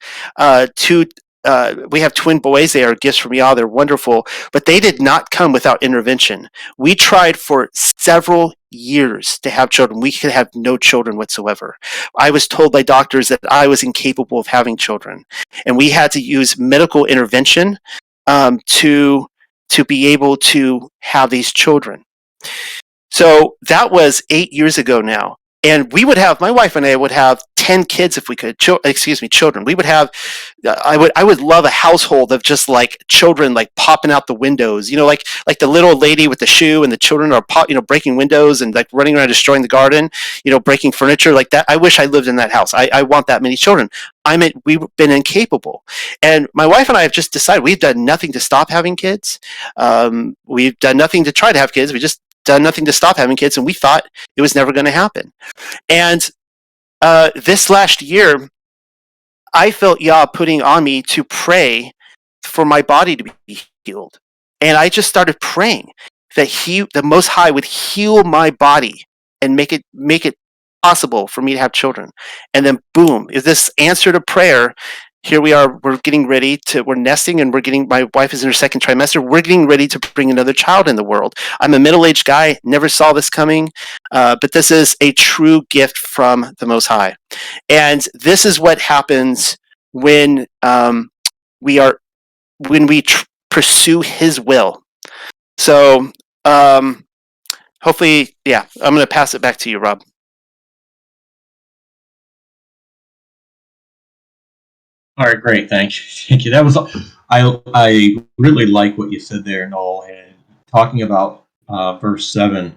we have twin boys. They are gifts from Yah. They're wonderful, but they did not come without intervention. We tried for several years to have children. We could have no children whatsoever. I was told by doctors that I was incapable of having children, and we had to use medical intervention to be able to have these children. So that was 8 years ago now. And we would have, my wife and I would have 10 kids if we could, children. We would have, I would love a household of just like children like popping out the windows, like the little lady with the shoe, and the children are breaking windows and like running around destroying the garden, breaking furniture like that. I wish I lived in that house. I want that many children. We've been incapable. And my wife and I have just decided we've done nothing to stop having kids. We've done nothing to try to have kids. We just done nothing to stop having kids, and we thought it was never going to happen. And this last year, I felt Yah putting on me to pray for my body to be healed. And I just started praying that the Most High, would heal my body and make it possible for me to have children. And then boom, is this answer to prayer. Here we are, we're nesting, and my wife is in her second trimester. We're getting ready to bring another child in the world. I'm a middle-aged guy, never saw this coming, but this is a true gift from the Most High. And this is what happens when we pursue His will. So hopefully, yeah, I'm going to pass it back to you, Rob. All right, great. Thank you. That was I really like what you said there, Noel, and talking about verse 7,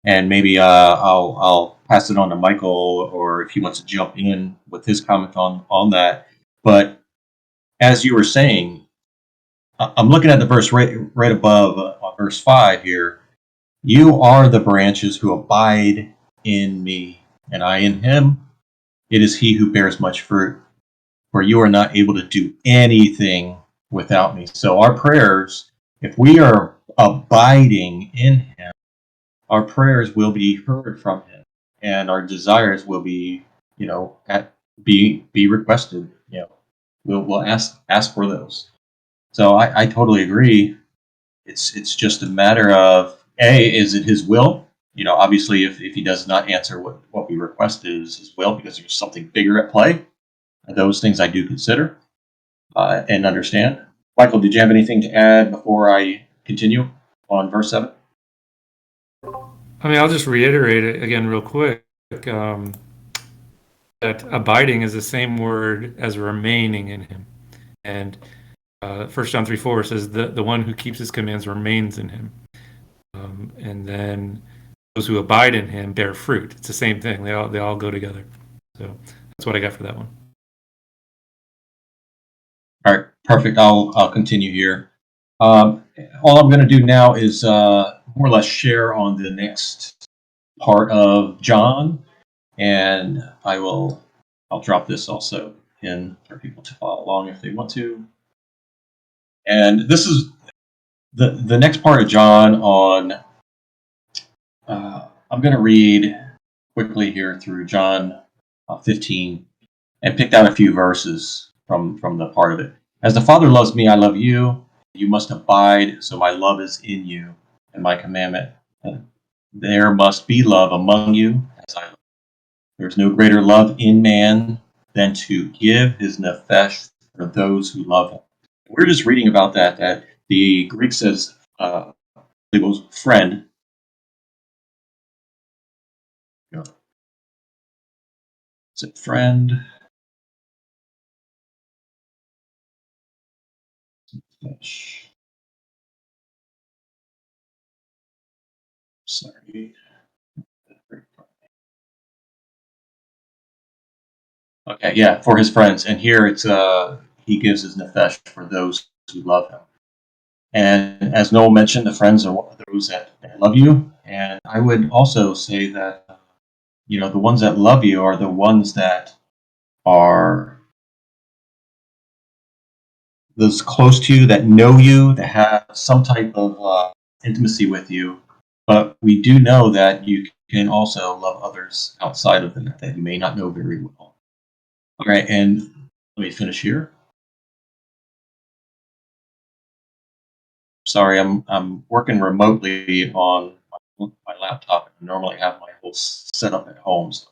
and maybe I'll pass it on to Michael, or if he wants to jump in with his comment on that. But as you were saying, I'm looking at the verse right above verse 5 here. You are the branches who abide in me, and I in him. It is he who bears much fruit. For you are not able to do anything without me. So our prayers, if we are abiding in him, our prayers will be heard from him, and our desires will be, be requested. We'll ask for those. So I totally agree. It's just a matter of, is it his will? Obviously, if he does not answer what we request is his will, because there's something bigger at play. Those things I do consider and understand. Michael, did you have anything to add before I continue on verse 7? I mean, I'll just reiterate it again real quick. That abiding is the same word as remaining in him. And 1 John 3:4 says the one who keeps his commands remains in him. And then those who abide in him bear fruit. It's the same thing. They all go together. So that's what I got for that one. All right, perfect. I'll continue here. All I'm going to do now is more or less share on the next part of John, and I'll drop this also in for people to follow along if they want to. And this is the next part of John on. I'm going to read quickly here through John 15 and picked out a few verses from the part of it. As the Father loves me, I love you. You must abide, so my love is in you, and my commandment. And there must be love among you, as I love. There's no greater love in man than to give his nefesh for those who love him. We're just reading about that the Greek says, it was friend. Is it friend? Sorry. Okay, yeah, for his friends. And here it's he gives his nefesh for those who love him. And as Noel mentioned, the friends are those that love you. And I would also say that, the ones that love you are the ones that are those close to you, that know you, that have some type of intimacy with you. But we do know that you can also love others outside of them that you may not know very well. All right, and let me finish here. Sorry, I'm working remotely on my laptop. I normally have my whole setup at home. So.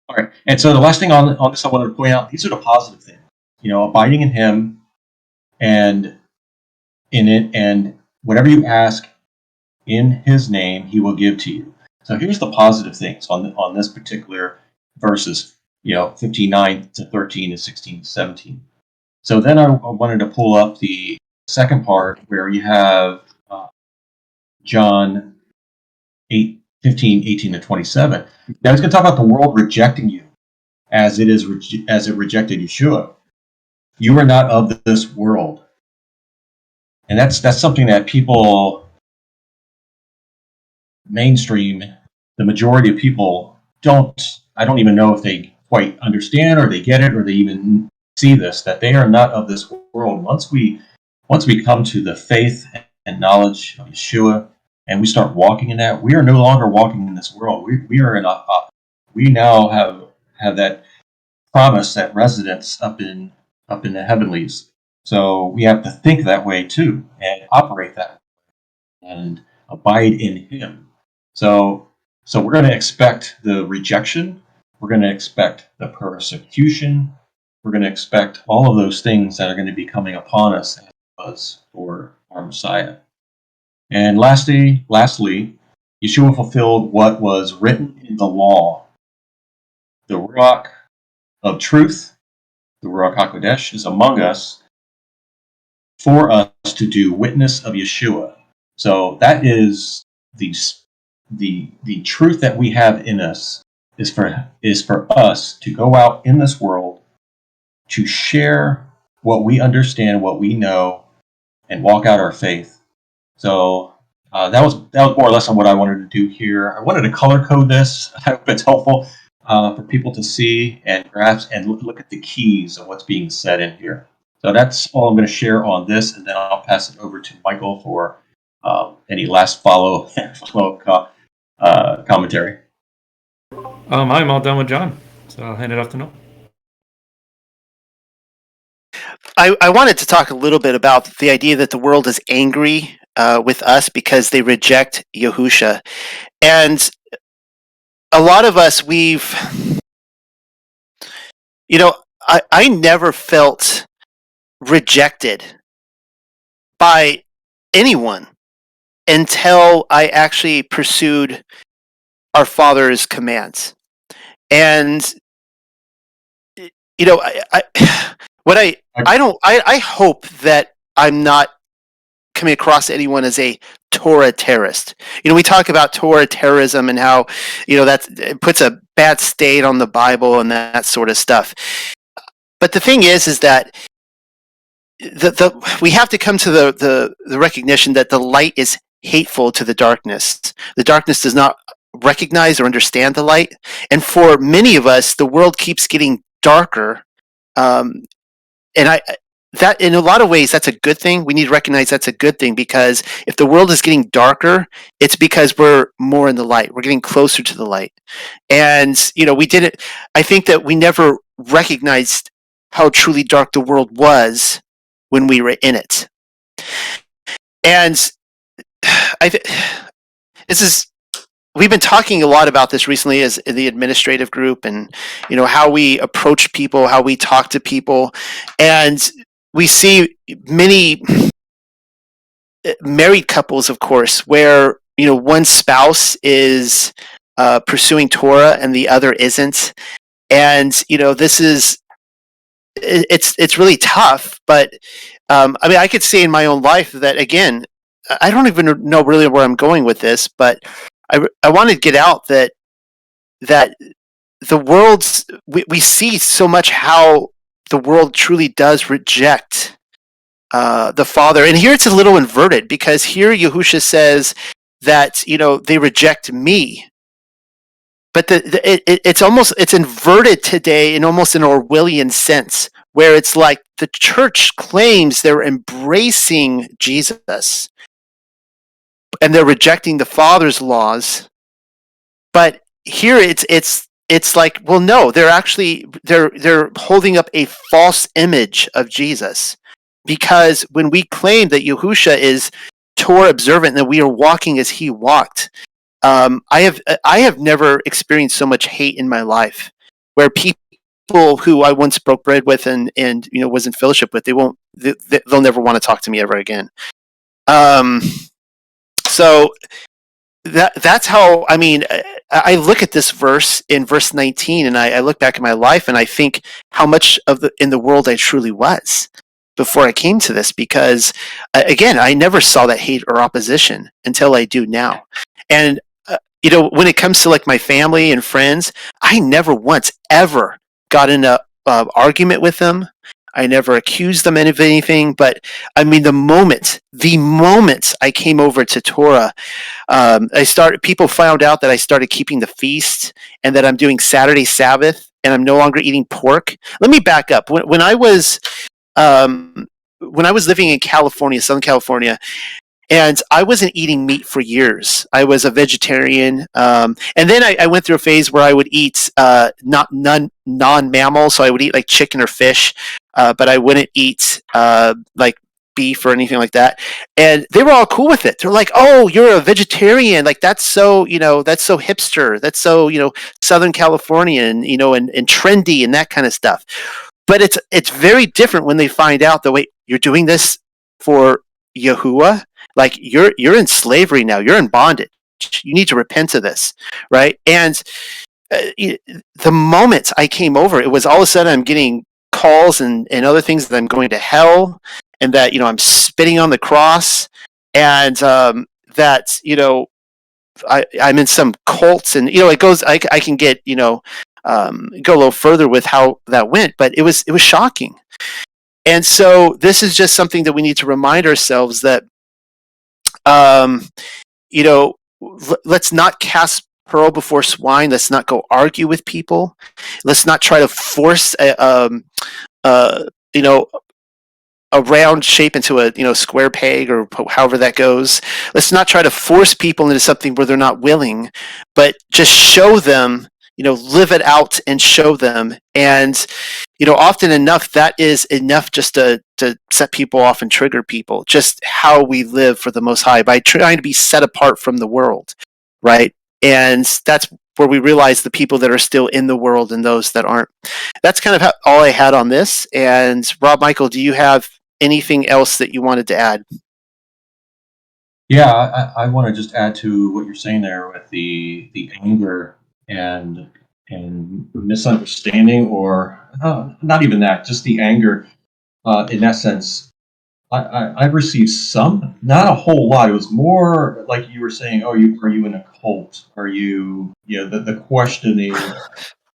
All right, and so the last thing on this I wanted to point out, these are the positive things. Abiding in him, and in it, and whatever you ask in his name he will give to you. So here's the positive things on this particular verses, 15:9 to 13 and 16 to 17. So then I wanted to pull up the second part where you have John 8:15, 18 to 27. Now he's going to talk about the world rejecting you as it rejected Yeshua. You are not of this world. And that's something that people mainstream, the majority of people I don't even know if they quite understand or they get it or they even see this, that they are not of this world. Once we come to the faith and knowledge of Yeshua and we start walking in that, we are no longer walking in this world. We are we now have that promise, that residence up in the heavenlies. So we have to think that way too and operate that way and abide in him. So we're going to expect the rejection. We're going to expect the persecution. We're going to expect all of those things that are going to be coming upon us as it was for our Messiah. And lastly, Yeshua fulfilled what was written in the law. The Ruach of truth, the Ruach HaKodesh, is among us for us to do witness of Yeshua. So that is the truth that we have in us is for us to go out in this world to share what we understand, what we know, and walk out our faith. So that was more or less on what I wanted to do here. I wanted to color code this. I hope it's helpful for people to see and grasp and look at the keys of what's being said in here. So that's all I'm going to share on this, and then I'll pass it over to Michael for any last follow-up commentary. I'm all done with John, so I'll hand it off to Noel. I wanted to talk a little bit about the idea that the world is angry with us because they reject Yahusha. And a lot of us, I never felt rejected by anyone until I actually pursued our Father's commands. And I hope that I'm not coming across anyone as a Torah terrorist. We talk about Torah terrorism and how, it puts a bad stain on the Bible and that sort of stuff. But the thing is that we have to come to the recognition that the light is hateful to the darkness. The darkness does not recognize or understand the light. And for many of us, the world keeps getting darker. That in a lot of ways, that's a good thing. We need to recognize that's a good thing, because if the world is getting darker, it's because we're more in the light. We're getting closer to the light. And, I think that we never recognized how truly dark the world was when we were in it. And we've been talking a lot about this recently as in the administrative group, and how we approach people, how we talk to people, and we see many married couples, of course, where one spouse is pursuing Torah and the other isn't, and this is it's really tough. But I could say in my own life that, again, I don't even know really where I'm going with this, but I want to get out that the world's we see so much how the world truly does reject the Father. And here it's a little inverted, because here Yahusha says that they reject me, but it's inverted today in almost an Orwellian sense, where it's like the church claims they're embracing Jesus and they're rejecting the Father's laws, but here it's like, well, no, they're actually they're holding up a false image of Jesus, because when we claim that Yahusha is Torah observant and that we are walking as he walked, I have never experienced so much hate in my life, where people who I once broke bread with and was in fellowship with, they'll never want to talk to me ever again. so that's how, I mean, I look at this verse in verse 19, and I look back at my life, and I think how much of in the world I truly was before I came to this, because again, I never saw that hate or opposition until I do now. And when it comes to like my family and friends, I never once ever got in a argument with them. I never accused them of anything. But I mean, the moment I came over to Torah, people found out that I started keeping the feast and that I'm doing Saturday Sabbath and I'm no longer eating pork. Let me back up. When I was living in California, Southern California, and I wasn't eating meat for years. I was a vegetarian, and then I went through a phase where I would eat non-mammal, so I would eat like chicken or fish, but I wouldn't eat like beef or anything like that. And they were all cool with it. They're like, "Oh, you're a vegetarian? Like that's so that's so hipster. That's so Southern Californian, and trendy and that kind of stuff." But it's very different when they find out that, wait, you're doing this for Yahuwah. Like you're in slavery now. You're in bondage. You need to repent of this, right? And the moment I came over, it was all of a sudden I'm getting calls and other things that I'm going to hell, and that I'm spitting on the cross, and that I'm in some cults, and it goes. I can get go a little further with how that went, but it was shocking. And so this is just something that we need to remind ourselves that let's not cast pearl before swine. Let's not go argue with people. Let's not try to force a round shape into a square peg, or however that goes. Let's not try to force people into something where they're not willing, but just show them, live it out and show them. And often enough, that is enough just to set people off and trigger people. Just how we live for the Most High by trying to be set apart from the world, right? And that's where we realize the people that are still in the world and those that aren't. That's kind of all I had on this. And Rob, Michael, do you have anything else that you wanted to add? Yeah, I want to just add to what you're saying there with the anger and misunderstanding, or not even that, just the anger. In that sense, I've received some, not a whole lot. It was more like you were saying, "Oh, are you in a cult? Are you, the questioning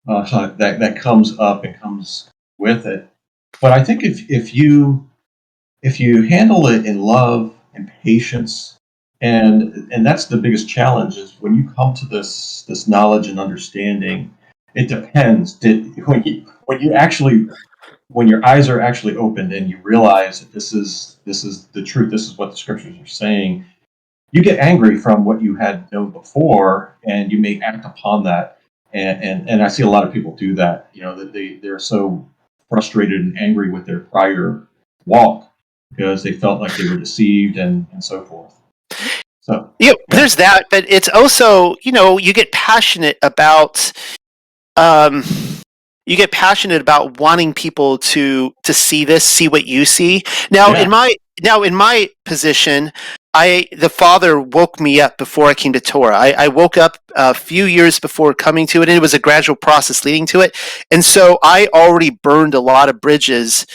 that comes up and comes with it." But I think if you handle it in love and patience, and that's the biggest challenge, is when you come to this knowledge and understanding. It depends. When your eyes are actually opened and you realize that this is the truth, this is what the scriptures are saying, you get angry from what you had known before, and you may act upon that. And I see a lot of people do that. That they're so frustrated and angry with their prior walk because they felt like they were deceived and so forth. So there's that, but it's also you get passionate about wanting people to see what you see. Now, in my position, the Father woke me up before I came to Torah. I woke up a few years before coming to it, and it was a gradual process leading to it. And so I already burned a lot of bridges,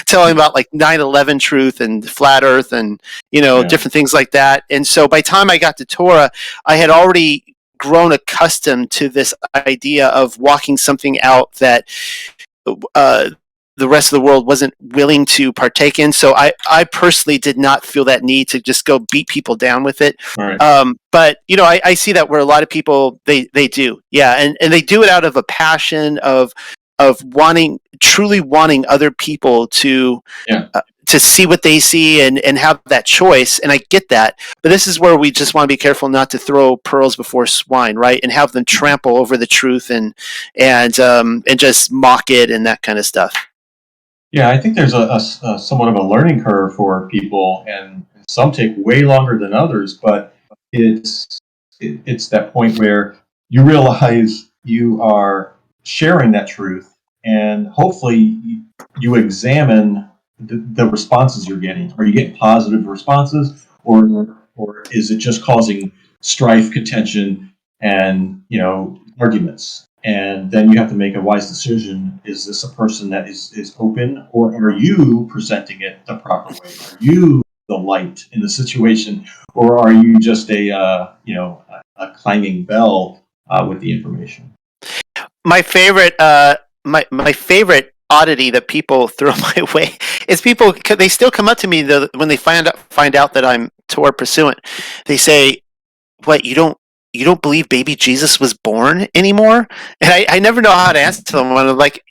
telling about like 9/11 truth and flat Earth and different things like that. And so by the time I got to Torah, I had already grown accustomed to this idea of walking something out that the rest of the world wasn't willing to partake in. So I personally did not feel that need to just go beat people down with it. Right. But I see that where a lot of people they do, and they do it out of a passion of truly wanting other people to see what they see and have that choice. And I get that, but this is where we just want to be careful not to throw pearls before swine, right? And have them trample over the truth and just mock it and that kind of stuff. Yeah, I think there's a somewhat of a learning curve for people, and some take way longer than others. But it's that point where you realize you are sharing that truth, and hopefully you examine the responses you're getting. Are you getting positive responses, or or is it just causing strife, contention, and arguments? And then you have to make a wise decision. Is this a person that is open, or are you presenting it the proper way? Are you the light in the situation, or are you just a clanging bell with the information? My favorite, my favorite oddity that people throw my way is people. They still come up to me when they find out that I'm Torah pursuant. They say, "What, you don't believe baby Jesus was born anymore?" And I never know how to answer them. I'm like,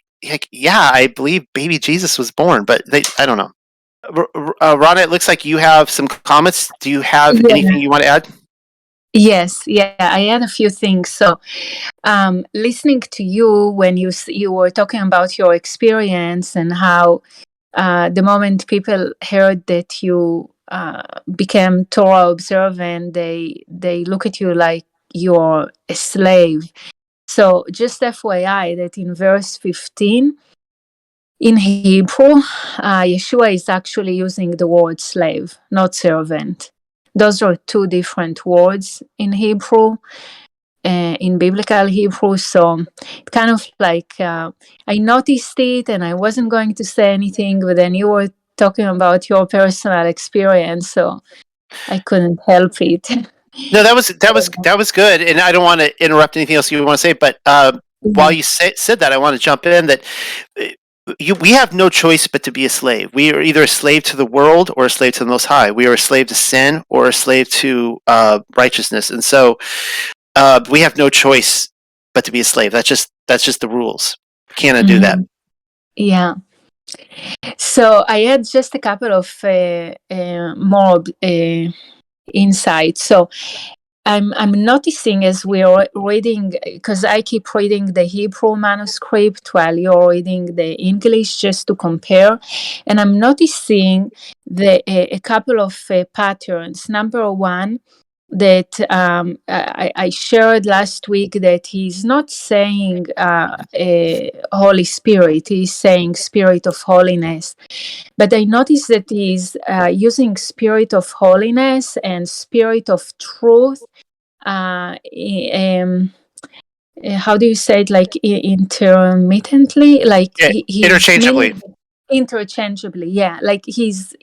yeah, I believe baby Jesus was born, but I don't know. Rana, it looks like you have some comments. Do you have anything you want to add? Yes, I had a few things. So, listening to you when you were talking about your experience and how the moment people heard that you became Torah observant, they look at you like you're a slave. So, just FYI, that in verse 15 in Hebrew, Yeshua is actually using the word slave, not servant. Those are two different words in Hebrew, in biblical Hebrew. So kind of like I noticed it and I wasn't going to say anything, but then you were talking about your personal experience, so I couldn't help it. No, that was good, and I don't want to interrupt anything else you want to say. But while you said that, I want to jump in that we have no choice but to be a slave. We are either a slave to the world or a slave to the Most High. We are a slave to sin or a slave to righteousness, and so we have no choice but to be a slave. That's just the rules. Can't undo that. Yeah. So I had just a couple of more insights. So I'm noticing as we're reading, because I keep reading the Hebrew manuscript while you're reading the English just to compare, and I'm noticing a couple of patterns. Number one, that I shared last week, that he's not saying Holy Spirit, he's saying Spirit of Holiness. But I noticed that he's using Spirit of Holiness and Spirit of Truth. How do you say it? Like intermittently, like Interchangeably. Interchangeably, yeah. Like it's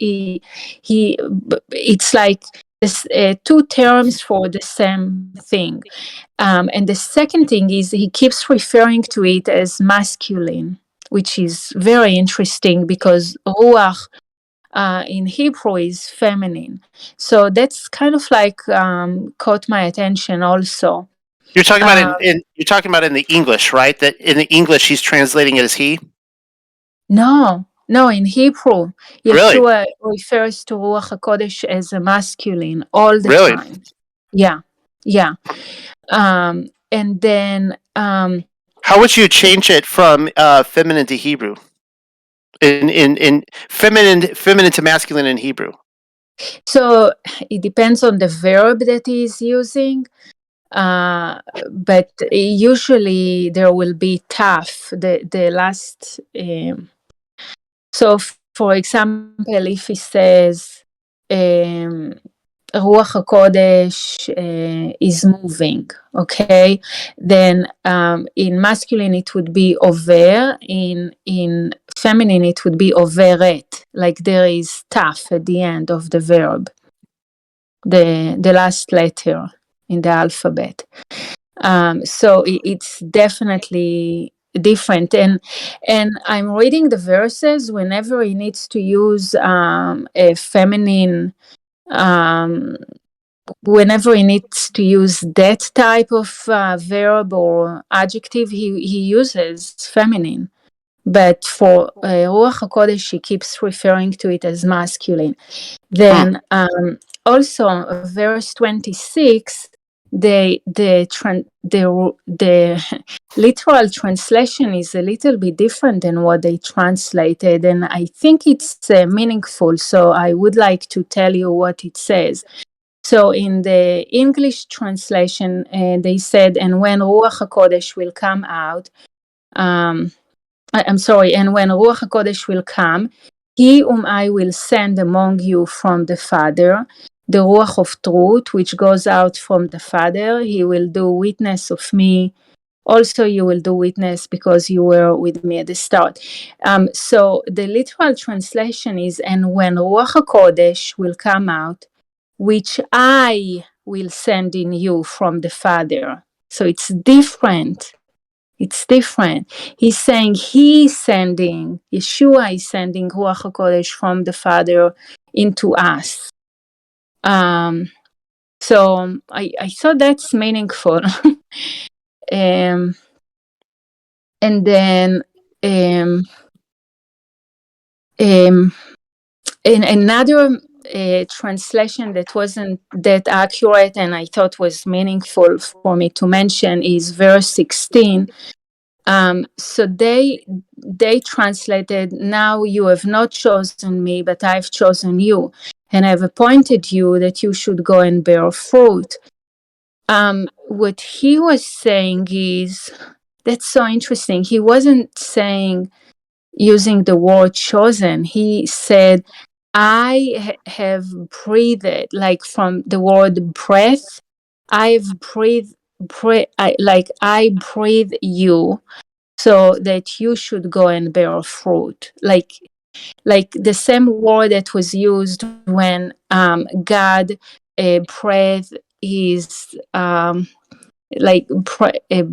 like this, two terms for the same thing. And the second thing is he keeps referring to it as masculine, which is very interesting because ruach in Hebrew is feminine. So that's kind of like caught my attention also. You're talking about you're talking about in the English, right? That in the English he's translating it as he. No, in Hebrew, Really? Yeshua refers to Ruach HaKodesh as a masculine all the Really? time. Yeah. And then how would you change it from feminine to Hebrew? In feminine to masculine in Hebrew. So it depends on the verb that he is using. But usually there will be taf, the last. So, for example, if he says Ruach HaKodesh is moving, okay, then in masculine it would be over, in feminine it would be overet, like there is taf at the end of the verb, the last letter in the alphabet. So it's definitely different, and I'm reading the verses whenever he needs to use a feminine, whenever he needs to use that type of verb or adjective, he uses feminine. But for Ruach HaKodesh, he keeps referring to it as masculine. Then also verse 26, the literal translation is a little bit different than what they translated, and I think it's meaningful. So I would like to tell you what it says. So in the English translation, they said, "And when Ruach HaKodesh will come out." I'm sorry, and when Ruach HaKodesh will come, he whom I will send among you from the Father, the Ruach of truth, which goes out from the Father. He will do witness of me. Also, you will do witness because you were with me at the start. So the literal translation is, and when Ruach HaKodesh will come out, which I will send in you from the Father. So it's different. It's different. He's saying he's sending, Yeshua is sending Ruach HaKodesh from the Father into us. So I thought that's meaningful. And then in another translation that wasn't that accurate and I thought was meaningful for me to mention is verse 16. So they translated, now you have not chosen me, but I've chosen you, and I've appointed you that you should go and bear fruit. What he was saying is, that's so interesting. He wasn't saying using the word chosen. He said, I have breathed, like from the word breath, I've breathed, I breathe you so that you should go and bear fruit. Like the same word that was used when God breathed his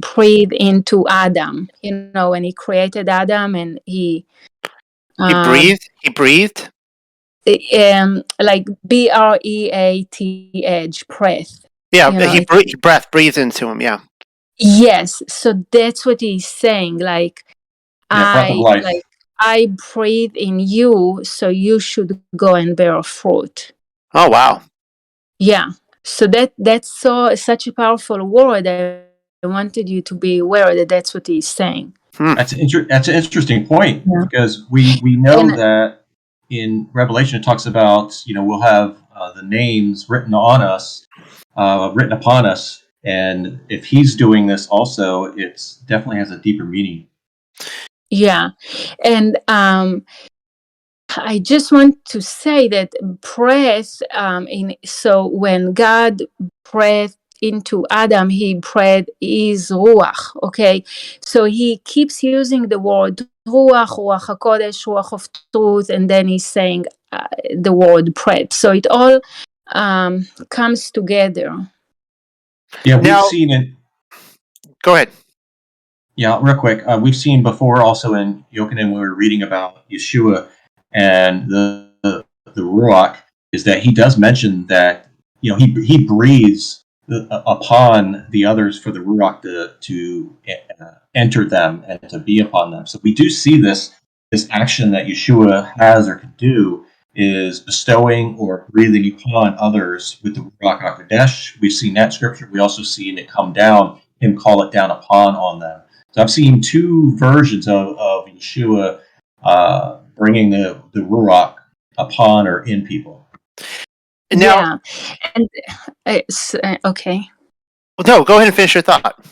breathe into Adam, when he created Adam and he He breathed. He breathed. like breath, breath. Yeah, he breathed into him. Yeah. Yes, so that's what he's saying. Like breath of life. I breathe in you, so you should go and bear fruit. Oh wow. Yeah. So that's such a powerful word. I wanted you to be aware that that's what he's saying. That's an interesting point, because we know that in Revelation it talks about, we'll have the names written on us, written upon us, and if he's doing this also, it's definitely has a deeper meaning. Yeah, and I just want to say that breath, so when God breathed into Adam, he breathed his ruach, okay? So he keeps using the word ruach, ruach HaKodesh, ruach of truth, and then he's saying the word breath. So it all comes together. Yeah, we've seen it. Go ahead. Yeah, real quick. We've seen before also in Yochanan when we were reading about Yeshua and the Ruach, is that he does mention that he breathes upon the others for the Ruach to enter them and to be upon them. So we do see this action that Yeshua has or can do is bestowing or breathing upon others with the Ruach HaKodesh. We've seen that scripture. We also seen it come down, him call it down on them. So I've seen two versions of Yeshua bringing the Ruach upon or in people. Now, and okay. No, go ahead and finish your thought.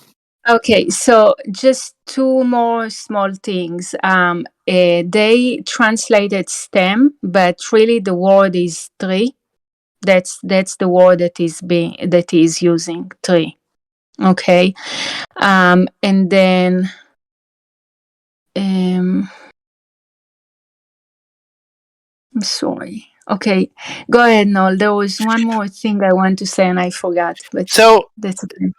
Okay, so just two more small things. They translated stem, but really the word is tree. That's the word that is using, tree. Okay, and then I'm sorry. Okay, go ahead, Noel. There was one more thing I want to say and I forgot. But that's okay.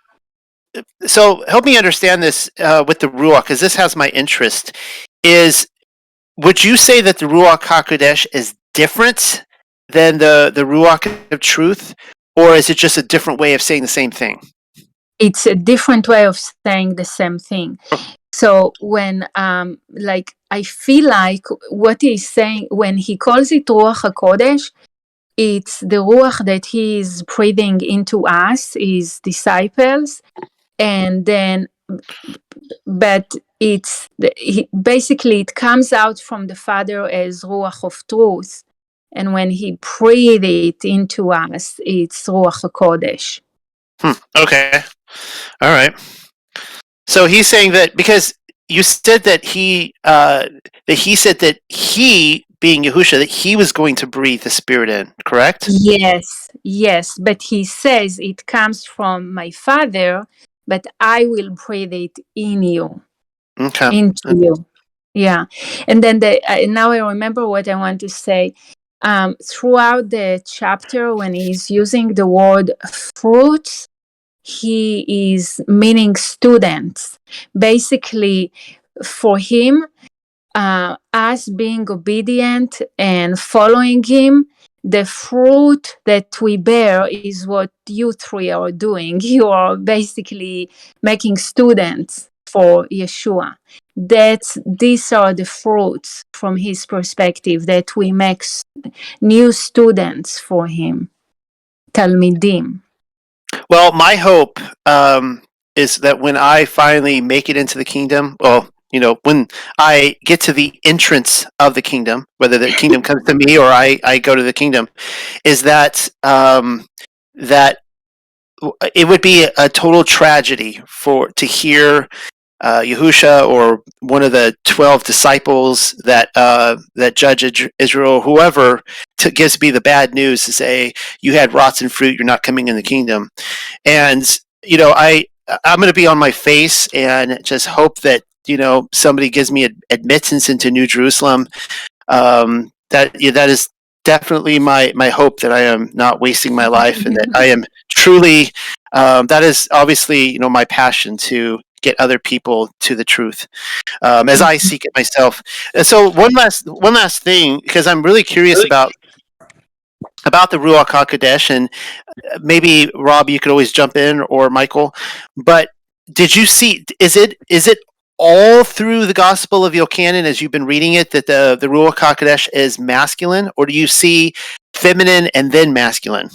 So help me understand this with the Ruach, because this has my interest. Would you say that the Ruach HaKodesh is different than the Ruach of truth, or is it just a different way of saying the same thing? It's a different way of saying the same thing. So when I feel like what he's saying when he calls it Ruach HaKodesh, it's the Ruach that he is breathing into us, his disciples, and then but basically it comes out from the Father as Ruach of truth, and when he breathed it into us, it's Ruach HaKodesh. Okay, all right. So he's saying that because you said that he said that he, being Yahusha, that he was going to breathe the Spirit in, correct? Yes, yes, but he says it comes from my Father, but I will breathe it in you, Okay. into you. Yeah. And then now I remember what I want to say. Throughout the chapter, when he's using the word fruits, he is meaning students. Basically, for him, us being obedient and following him, the fruit that we bear is what you three are doing. You are basically making students for Yeshua. These are the fruits from his perspective, that we make new students for him, Talmidim. Well, my hope is that when I finally make it into the kingdom, well, when I get to the entrance of the kingdom, whether the kingdom comes to me or I go to the kingdom, is that that it would be a total tragedy to hear Yahusha or one of the 12 disciples that judge Israel, whoever, gives me the bad news to say, you had rotten fruit, you're not coming in the kingdom. And I'm going to be on my face and just hope that somebody gives me admittance into New Jerusalem. That is definitely my hope, that I am not wasting my life and that I am truly. That is obviously my passion, to get other people to the truth, as I seek it myself. And so one last thing, because I'm really curious about the Ruach HaKodesh, and maybe Rob, you could always jump in, or Michael. But did you see? Is it all through the Gospel of Yochanan, as you've been reading it, that the Ruach HaKodesh is masculine, or do you see feminine and then masculine?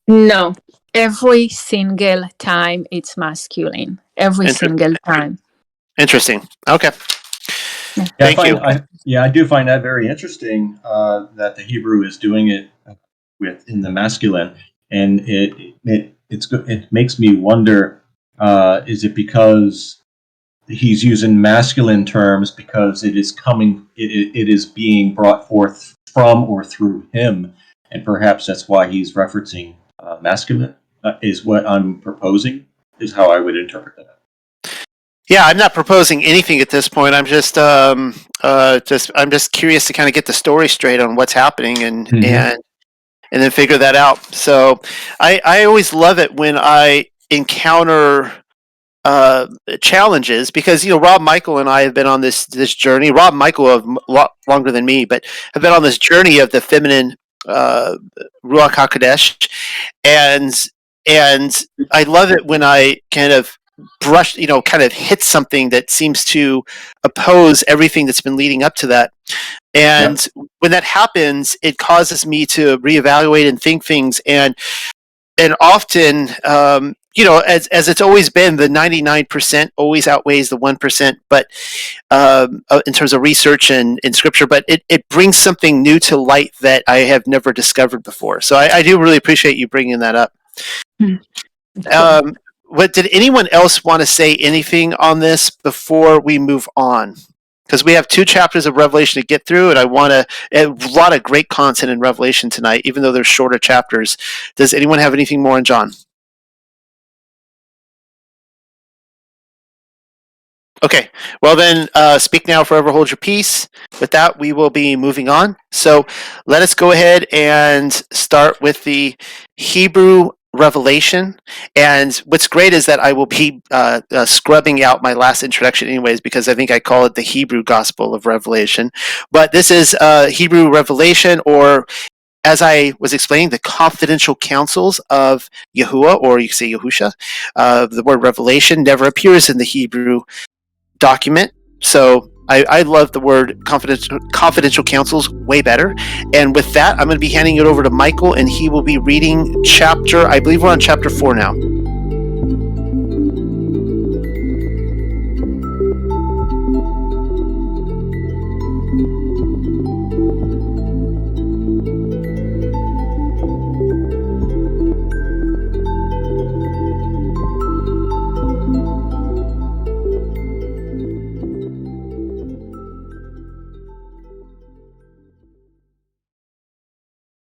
No, every single time it's masculine. Every single time. Interesting. Okay. Yeah. Thank you. I do find that very interesting, that the Hebrew is doing it in the masculine, and it makes me wonder: is it because he's using masculine terms because it is being brought forth from or through him, and perhaps that's why he's referencing masculine? Is what I'm proposing, is how I would interpret that. Yeah, I'm not proposing anything at this point. I'm just I'm just curious to kind of get the story straight on what's happening and then figure that out. So I always love it when I encounter challenges, because Rob Michael and I have been on this journey. Rob Michael a lot longer than me, but have been on this journey of the feminine Ruach HaKodesh, and I love it when I kind of hit something that seems to oppose everything that's been leading up to that. And when that happens, it causes me to reevaluate and think things, and often, as it's always been, the 99% always outweighs the 1%, but in terms of research and in scripture, but it brings something new to light that I have never discovered before. So I do really appreciate you bringing that up. Did anyone else want to say anything on this before we move on? Because we have 2 chapters of Revelation to get through, and I want a lot of great content in Revelation tonight, even though they're shorter chapters. Does anyone have anything more on John? Okay, well then, speak now, forever hold your peace. With that, we will be moving on. So let us go ahead and start with the Hebrew Revelation. And what's great is that I will be scrubbing out my last introduction anyways, because I think I call it the Hebrew Gospel of Revelation. But this is Hebrew Revelation, or as I was explaining, the confidential counsels of Yahuwah, or you can say Yahusha. The word revelation never appears in the Hebrew document, so I love the word confidential counsels way better. And with that, I'm going to be handing it over to Michael, and he will be reading I believe we're on chapter 4 now.